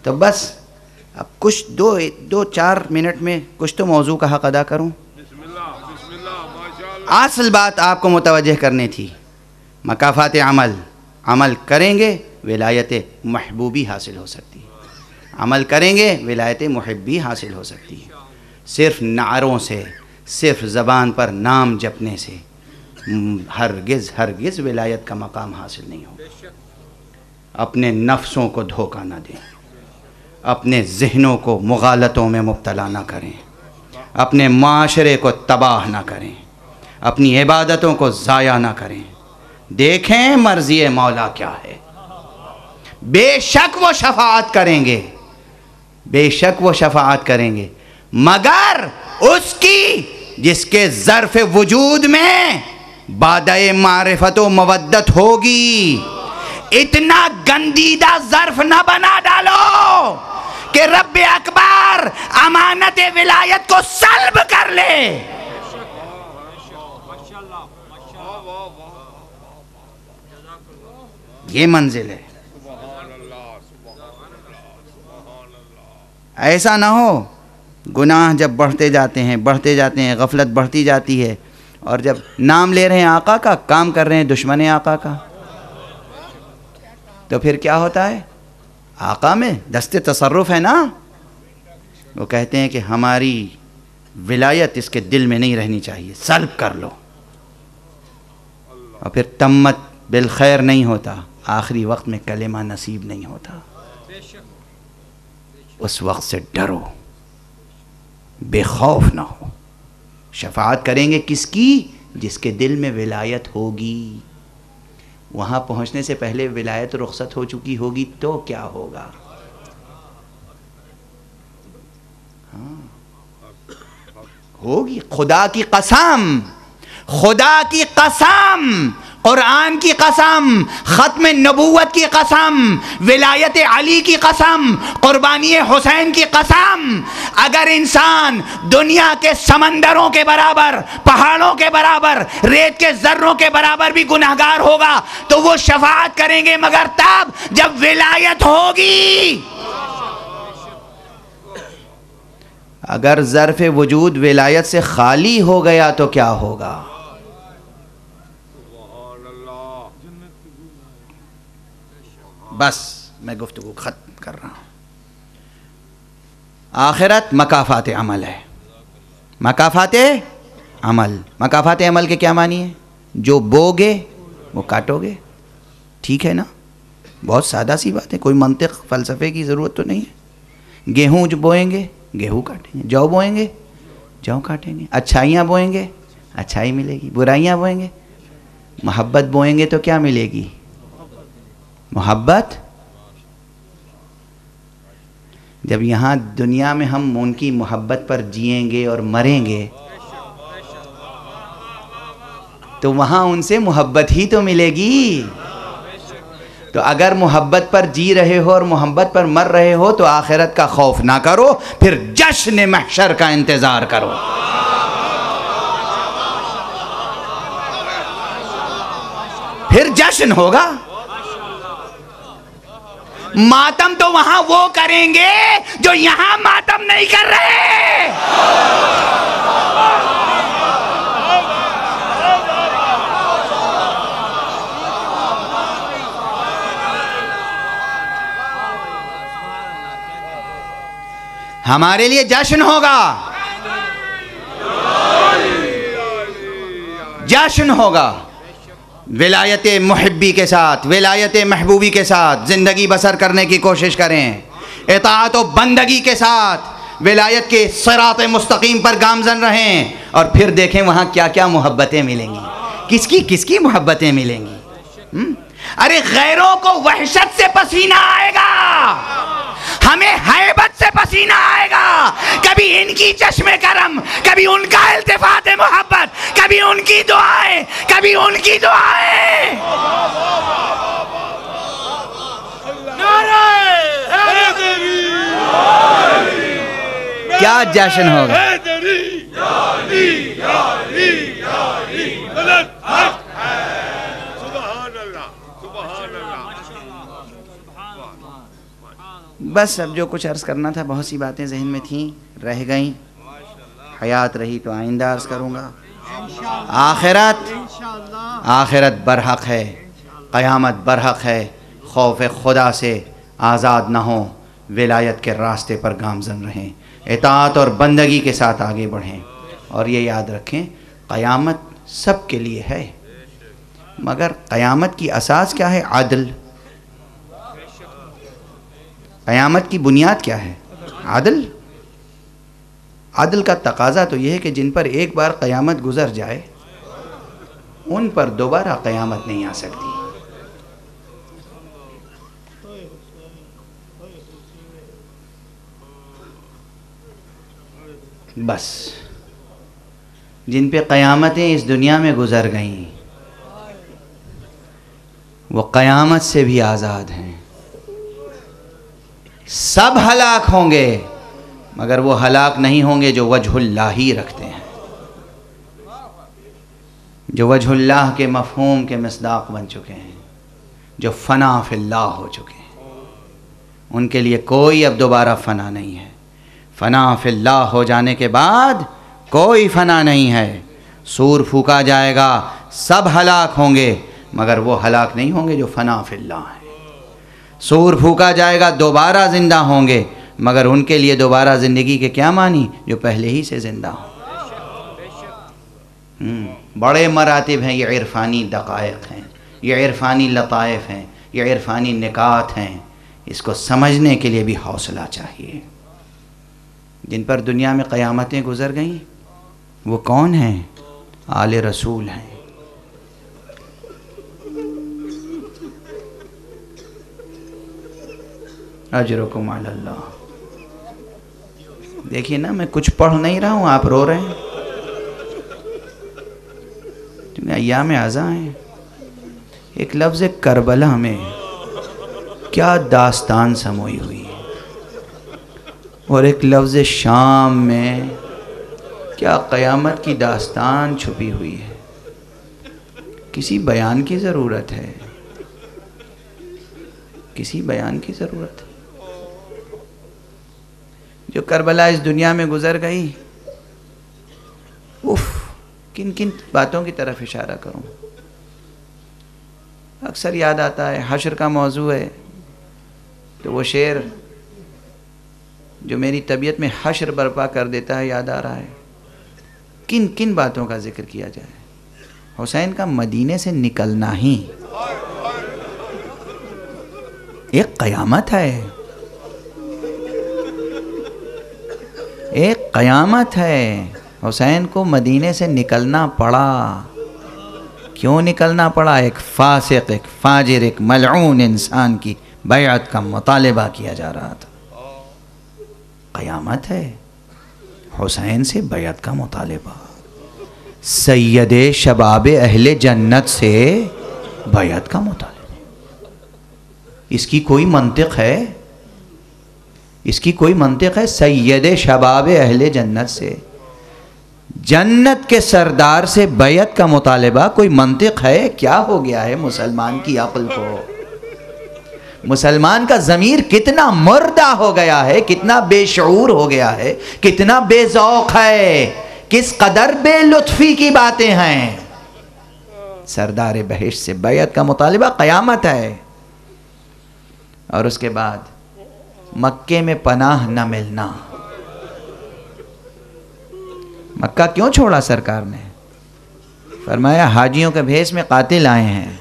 تو بس اب کچھ دو چار منٹ میں کچھ تو موضوع کا حق ادا کروں۔ اصل بات آپ کو متوجہ کرنی تھی، مکافات عمل کریں گے ولایت محبوبی حاصل ہو سکتی ہے، عمل کریں گے ولایت محبی حاصل ہو سکتی ہے۔ صرف نعروں سے، صرف زبان پر نام جپنے سے ہرگز ولایت کا مقام حاصل نہیں ہوگا۔ اپنے نفسوں کو دھوکہ نہ دیں، اپنے ذہنوں کو مغالطوں میں مبتلا نہ کریں، اپنے معاشرے کو تباہ نہ کریں، اپنی عبادتوں کو ضائع نہ کریں۔ دیکھیں مرضی مولا کیا ہے۔ بے شک وہ شفاعت کریں گے، بے شک وہ شفاعت کریں گے، مگر اس کی جس کے ظرف وجود میں بادہ معرفت و مودت ہوگی۔ اتنا گندیدہ ظرف نہ بنا ڈالو کہ رب اکبر امانت ولایت کو سلب کر لے۔ یہ منزل ہے۔ ایسا نہ ہو گناہ جب بڑھتے جاتے ہیں، غفلت بڑھتی جاتی ہے، اور جب نام لے رہے ہیں آقا کا، کام کر رہے ہیں دشمن آقا کا، تو پھر کیا ہوتا ہے؟ آقا میں دست تصرف ہے نا۔ وہ کہتے ہیں کہ ہماری ولایت اس کے دل میں نہیں رہنی چاہیے، سلب کر لو، اور پھر تمت بالخیر نہیں ہوتا، آخری وقت میں کلمہ نصیب نہیں ہوتا۔ اس وقت سے ڈرو، بے خوف نہ ہو۔ شفاعت کریں گے کس کی؟ جس کے دل میں ولایت ہوگی۔ وہاں پہنچنے سے پہلے ولایت رخصت ہو چکی ہوگی تو کیا ہوگا؟ ہوگی، خدا کی قسم، خدا کی قسم، قرآن کی قسم، ختم نبوت کی قسم، ولایت علی کی قسم، قربانی حسین کی قسم، اگر انسان دنیا کے سمندروں کے برابر، پہاڑوں کے برابر، ریت کے ذروں کے برابر بھی گناہگار ہوگا تو وہ شفاعت کریں گے، مگر تب جب ولایت ہوگی۔ اگر ظرف وجود ولایت سے خالی ہو گیا تو کیا ہوگا؟ بس میں گفتگو ختم کر رہا ہوں۔ آخرت مکافات عمل ہے، مکافات عمل۔ مکافات عمل کے کیا معنی ہے؟ جو بوگے وہ کاٹو گے، ٹھیک ہے نا؟ بہت سادہ سی بات ہے، کوئی منطق فلسفے کی ضرورت تو نہیں ہے۔ گیہوں جو بوئیں گے گیہوں کاٹیں گے، جو بوئیں گے جو کاٹیں گے، اچھائیاں بوئیں گے اچھائی ملے گی، برائیاں بوئیں گے، محبت بوئیں گے تو کیا ملے گی؟ محبت۔ جب یہاں دنیا میں ہم ان کی محبت پر جئیں گے اور مریں گے تو وہاں ان سے محبت ہی تو ملے گی۔ تو اگر محبت پر جی رہے ہو اور محبت پر مر رہے ہو تو آخرت کا خوف نہ کرو، پھر جشن محشر کا انتظار کرو۔ پھر جشن ہوگا۔ ماتم تو وہاں وہ کریں گے جو یہاں ماتم نہیں کر رہے۔ ہمارے لیے جشن ہوگا، جشن ہوگا، ولایت محبی کے ساتھ، ولایت محبوبی کے ساتھ زندگی بسر کرنے کی کوشش کریں، اطاعت و بندگی کے ساتھ ولایت کے صراط مستقیم پر گامزن رہیں، اور پھر دیکھیں وہاں کیا کیا محبتیں ملیں گی، کس کی محبتیں ملیں گی۔ ارے غیروں کو وحشت سے پسینہ آئے گا، ہمیں ہیبت سے پسینہ آئے گا، کبھی ان کی چشم کرم، کبھی ان کا التفات محبت، کبھی ان کی دعائیں، کبھی ان کی دعائیں۔ کیا جشن ہوگا۔ بس اب جو کچھ عرض کرنا تھا، بہت سی باتیں ذہن میں تھیں، رہ گئیں، حیات رہی تو آئندہ عرض کروں گا۔ آخرت برحق ہے، قیامت برحق ہے، خوف خدا سے آزاد نہ ہوں، ولایت کے راستے پر گامزن رہیں، اطاعت اور بندگی کے ساتھ آگے بڑھیں، اور یہ یاد رکھیں قیامت سب کے لیے ہے، مگر قیامت کی اساس کیا ہے؟ عدل۔ قیامت کی بنیاد کیا ہے؟ عدل۔ عدل کا تقاضا تو یہ ہے کہ جن پر ایک بار قیامت گزر جائے ان پر دوبارہ قیامت نہیں آ سکتی۔ بس جن پہ قیامتیں اس دنیا میں گزر گئیں وہ قیامت سے بھی آزاد ہیں۔ سب ہلاک ہوں گے مگر وہ ہلاک نہیں ہوں گے جو وجہ اللہ ہی رکھتے ہیں، جو وجہ اللہ کے مفہوم کے مصداق بن چکے ہیں، جو فنا فی اللہ ہو چکے ہیں، ان کے لیے کوئی اب دوبارہ فنا نہیں ہے۔ فنا فی اللہ ہو جانے کے بعد کوئی فنا نہیں ہے۔ سور پھونکا جائے گا، سب ہلاک ہوں گے مگر وہ ہلاک نہیں ہوں گے جو فنا فی اللہ ہیں۔ سور پھونکا جائے گا، دوبارہ زندہ ہوں گے مگر ان کے لیے دوبارہ زندگی کے کیا معنی؟ جو پہلے ہی سے زندہ ہوں۔ بڑے مراتب ہیں، یہ عرفانی دقائق ہیں، یہ عرفانی لطائف ہیں، یہ عرفانی نکات ہیں، اس کو سمجھنے کے لیے بھی حوصلہ چاہیے۔ جن پر دنیا میں قیامتیں گزر گئیں وہ کون ہیں؟ آل رسول ہیں۔ اجرکم علی اللہ۔ دیکھیے نا، میں کچھ پڑھ نہیں رہا ہوں، آپ رو رہے ہیں۔ ایام عزا ہیں، ایک لفظ کربلا میں کیا داستان سموئی ہوئی ہے، اور ایک لفظ شام میں کیا قیامت کی داستان چھپی ہوئی ہے۔ کسی بیان کی ضرورت ہے، کسی بیان کی ضرورت ہے۔ جو کربلا اس دنیا میں گزر گئی، کن کن باتوں کی طرف اشارہ کروں؟ اکثر یاد آتا ہے، حشر کا موضوع ہے تو وہ شعر جو میری طبیعت میں حشر برپا کر دیتا ہے یاد آ رہا ہے۔ کن کن باتوں کا ذکر کیا جائے؟ حسین کا مدینے سے نکلنا ہی ایک قیامت ہے، ایک قیامت ہے۔ حسین کو مدینے سے نکلنا پڑا۔ کیوں نکلنا پڑا؟ ایک فاسق، ایک فاجر، ایک ملعون انسان کی بیعت کا مطالبہ کیا جا رہا تھا۔ قیامت ہے، حسین سے بیعت کا مطالبہ، سید شباب اہل جنت سے بیعت کا مطالبہ۔ اس کی کوئی منطق ہے؟ اس کی کوئی منطق ہے؟ سید شباب اہل جنت سے، جنت کے سردار سے بیعت کا مطالبہ، کوئی منطق ہے؟ کیا ہو گیا ہے مسلمان کی عقل کو؟ مسلمان کا ضمیر کتنا مردہ ہو گیا ہے، کتنا بے شعور ہو گیا ہے، کتنا بے ذوق ہے، کس قدر بے لطفی کی باتیں ہیں۔ سردار بہشت سے بیعت کا مطالبہ، قیامت ہے۔ اور اس کے بعد مکے میں پناہ نہ ملنا۔ مکہ کیوں چھوڑا سرکار نے؟ فرمایا حاجیوں کے بھیس میں قاتل آئے ہیں،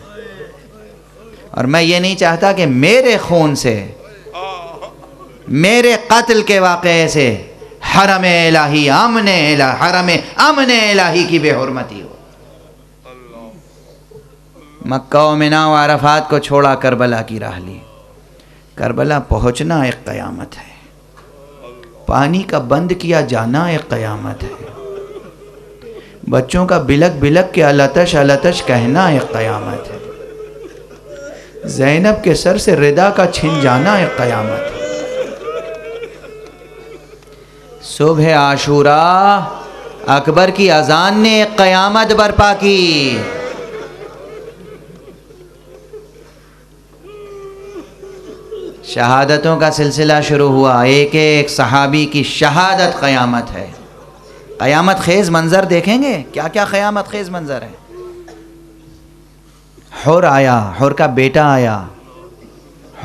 اور میں یہ نہیں چاہتا کہ میرے خون سے، میرے قتل کے واقعے سے حرم الہی حرم امن الہی کی بے حرمتی ہو۔ مکہ و منی و عرفات کو چھوڑا، کربلا کی راہ لی۔ کربلا پہنچنا ایک قیامت ہے، پانی کا بند کیا جانا ایک قیامت ہے، بچوں کا بلک بلک کے التش التش کہنا ایک قیامت ہے، زینب کے سر سے ردا کا چھن جانا ایک قیامت ہے۔ صبح عاشوراء اکبر کی اذان نے ایک قیامت برپا کی۔ شہادتوں کا سلسلہ شروع ہوا، ایک ایک صحابی کی شہادت قیامت ہے۔ قیامت خیز منظر دیکھیں گے، کیا کیا قیامت خیز منظر ہے۔ حر آیا، حر کا بیٹا آیا،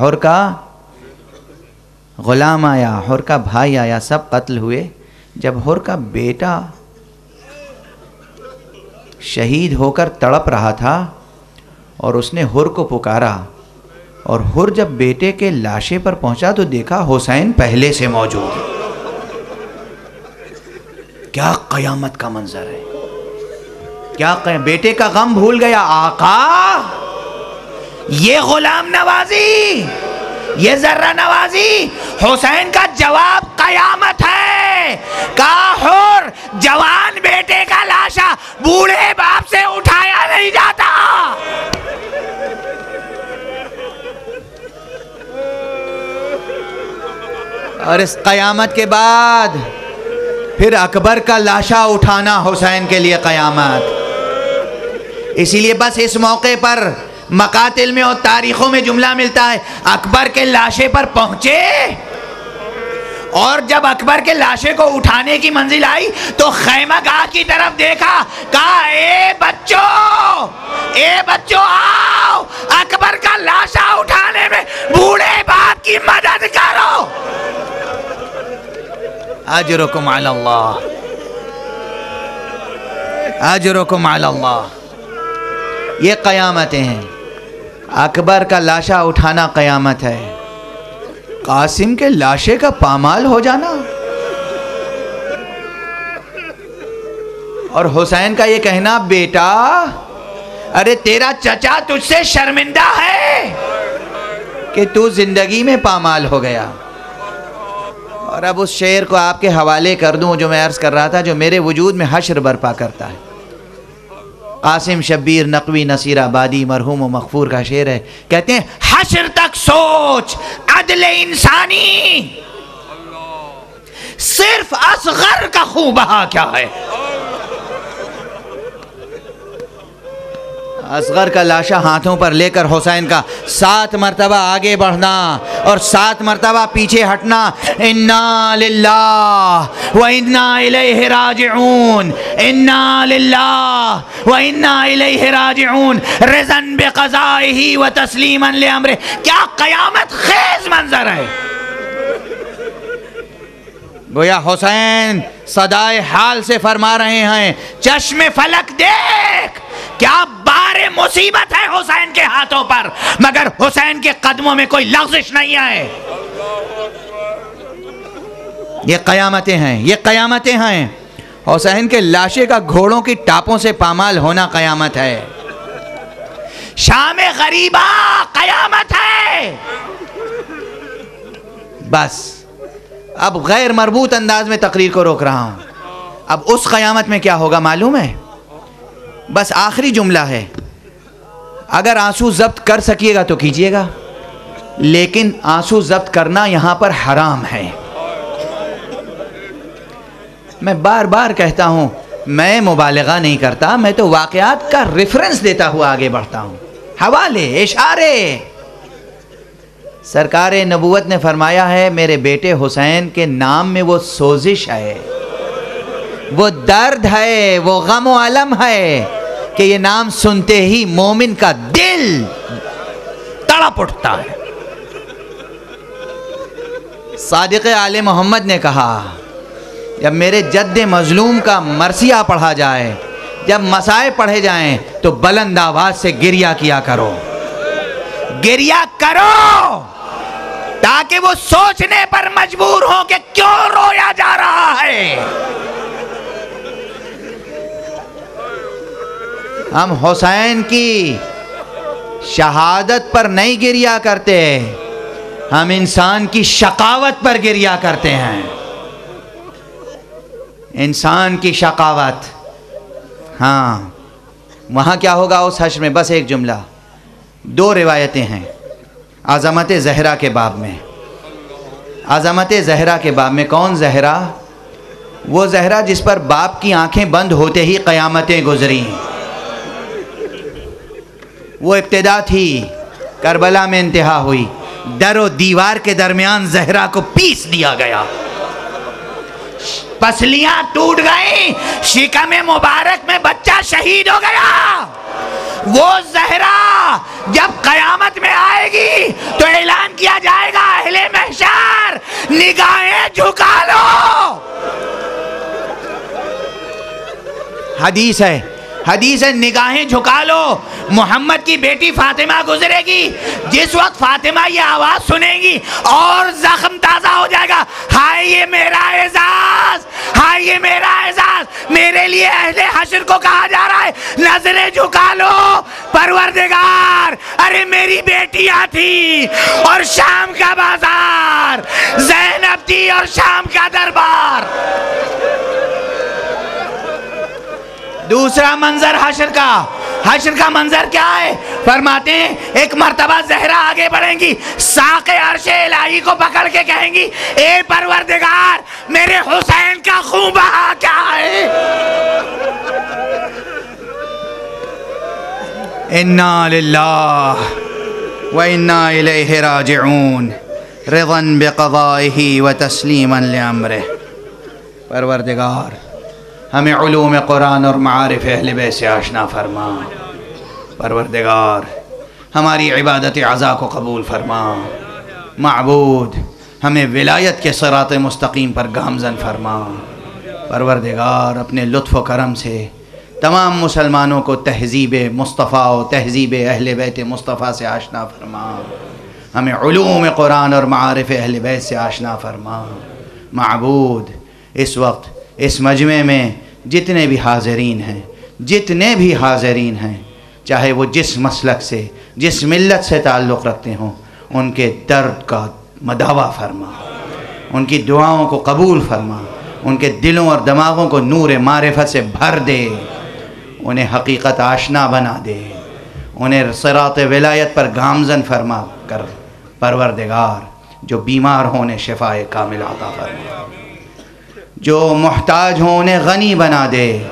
حر کا غلام آیا، حر کا بھائی آیا، سب قتل ہوئے۔ جب حر کا بیٹا شہید ہو کر تڑپ رہا تھا اور اس نے حر کو پکارا، اور حر جب بیٹے کے لاشے پر پہنچا تو دیکھا حسین پہلے سے موجود ہے۔ کیا قیامت کا منظر ہے، کیا بیٹے کا غم بھول گیا آقا۔ یہ غلام نوازی، یہ ذرہ نوازی، حسین کا جواب قیامت ہے۔ کہا حر، جوان بیٹے کا لاشا بوڑھے باپ سے اٹھایا نہیں جاتا۔ اور اس قیامت کے بعد پھر اکبر کا لاشا اٹھانا حسین کے لیے قیامت۔ اسی لیے بس اس موقع پر مقاتل میں اور تاریخوں میں جملہ ملتا ہے، اکبر کے لاشے پر پہنچے، اور جب اکبر کے لاشے کو اٹھانے کی منزل آئی تو خیمہ گاہ کی طرف دیکھا، کہا اے بچوں آؤ، اکبر کا لاشا اٹھانے میں بوڑھے باپ کی مدد کرو۔ اجرکم علی اللہ، اجرکم علی اللہ۔ یہ قیامتیں ہیں، اکبر کا لاشا اٹھانا قیامت ہے، قاسم کے لاشے کا پامال ہو جانا، اور حسین کا یہ کہنا بیٹا ارے تیرا چچا تجھ سے شرمندہ ہے کہ تو زندگی میں پامال ہو گیا۔ اور اب اس شعر کو آپ کے حوالے کر دوں جو میں عرض کر رہا تھا، جو میرے وجود میں حشر برپا کرتا ہے۔ قاسم شبیر نقوی نصیر آبادی مرحوم و مغفور کا شعر ہے، کہتے ہیں حشر تک سوچ عدل انسانی، صرف اصغر کا خون بہا کیا ہے۔ اصغر کا لاشا ہاتھوں پر لے کر حسین کا 7 مرتبہ آگے بڑھنا اور 7 مرتبہ پیچھے ہٹنا، انا للہ و انا الیہ راجعون، انا للہ و انا الیہ راجعون، رضاً بقضائہ و تسلیما لامرہ۔ کیا قیامت خیز منظر ہے۔ گویا حسین صدائے حال سے فرما رہے ہیں، چشم فلک دیکھ، کیا بار مصیبت ہے حسین کے ہاتھوں پر، مگر حسین کے قدموں میں کوئی لغزش نہیں ہے۔ یہ قیامتیں ہیں، یہ قیامتیں ہیں۔ حسین کے لاشے کا گھوڑوں کی ٹاپوں سے پامال ہونا قیامت ہے۔ شام غریبہ قیامت ہے۔ بس اب غیر مربوط انداز میں تقریر کو روک رہا ہوں۔ اب اس قیامت میں کیا ہوگا معلوم ہے؟ بس آخری جملہ ہے، اگر آنسو ضبط کر سکیے گا تو کیجئے گا، لیکن آنسو ضبط کرنا یہاں پر حرام ہے۔ میں بار بار کہتا ہوں، میں مبالغہ نہیں کرتا، میں تو واقعات کا ریفرنس دیتا ہوا آگے بڑھتا ہوں، حوالے، اشارے۔ سرکار نبوت نے فرمایا ہے میرے بیٹے حسین کے نام میں وہ سوزش ہے، وہ درد ہے، وہ غم و علم ہے کہ یہ نام سنتے ہی مومن کا دل تڑپ اٹھتا ہے۔ صادق آل محمد نے کہا جب میرے جد مظلوم کا مرثیہ پڑھا جائے، جب مسائے پڑھے جائیں تو بلند آواز سے گریہ کیا کرو، گریہ کرو، تاکہ وہ سوچنے پر مجبور ہوں کہ کیوں رویا جا رہا ہے۔ ہم حسین کی شہادت پر نہیں گریہ کرتے، ہم انسان کی شقاوت پر گریہ کرتے ہیں۔ انسان کی شقاوت، ہاں وہاں کیا ہوگا اس حشر میں؟ بس ایک جملہ، 2 روایتیں ہیں عظمت زہرا کے باب میں۔ عظمت زہرا کے باب میں کون زہرا؟ وہ زہرا جس پر باپ کی آنکھیں بند ہوتے ہی قیامتیں گزری۔ وہ ابتدا تھی، کربلا میں انتہا ہوئی، در و دیوار کے درمیان زہرا کو پیس دیا گیا، پسلیاں ٹوٹ گئیں، شکم مبارک میں بچہ شہید ہو گیا۔ وہ زہرا جب قیامت میں آئے گی تو اعلان کیا جائے گا، اہل محشر نگاہیں جھکا لو۔ حدیث ہے، حدیث ہے، نگاہیں جھکا لو۔ محمد کی بیٹی فاطمہ گزرے گی، جس وقت فاطمہ یہ آواز سنے گی اور زخم تازہ ہو جائے گا، ہائے یہ میرا اعزاز، ہائے یہ میرا اعزاز، میرے لیے اہل حشر کو کہا جا رہا ہے نظریں جھکا لو پروردگار۔ ارے میری بیٹیاں تھی اور شام کا بازار، زینب تھی اور شام کا دربار۔ دوسرا منظر حشر کا منظر کیا ہے؟ فرماتے ہیں ایک مرتبہ زہرا آگے بڑھیں گی، ساق عرش الہی کو پکڑ کے کہیں گی، اے پروردگار میرے حسین کا خون بہا کیا ہے؟ انا للہ و انا الیہ راجعون، رضا بقضائہ و تسلیما لامرہ۔ پروردگار ہمیں علوم قرآن اور معارف اہل بیت سے آشنا فرما۔ پروردگار ہماری عبادت عزا کو قبول فرما۔ معبود ہمیں ولایت کے صراط مستقیم پر گامزن فرما۔ پروردگار اپنے لطف و کرم سے تمام مسلمانوں کو تہذیب مصطفیٰ و تہذیب اہل بیت مصطفیٰ سے آشنا فرما۔ ہمیں علوم قرآن اور معارف اہل بیت سے آشنا فرما۔ معبود اس وقت اس مجمع میں جتنے بھی حاضرین ہیں چاہے وہ جس مسلک سے جس ملت سے تعلق رکھتے ہوں، ان کے درد کا مداوا فرما، ان کی دعاؤں کو قبول فرما، ان کے دلوں اور دماغوں کو نور معرفت سے بھر دے۔ انہیں حقیقت آشنا بنا دے، انہیں صراط ولایت پر گامزن فرما کر پروردگار جو بیمار ہونے شفاء کامل عطا فرما، جو محتاج ہوں انہیں غنی بنا دے،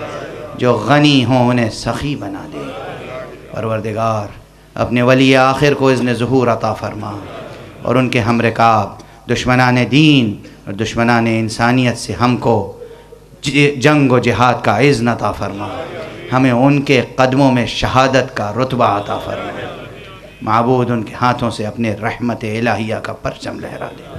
جو غنی ہوں انہیں سخی بنا دے۔ پروردگار اپنے ولی آخر کو اذن ظہور عطا فرما، اور ان کے ہم رکاب دشمنان دین اور دشمنان انسانیت سے ہم کو جنگ و جہاد کا اذن عطا فرما، ہمیں ان کے قدموں میں شہادت کا رتبہ عطا فرما۔ معبود ان کے ہاتھوں سے اپنے رحمت الہیہ کا پرچم لہرا دے۔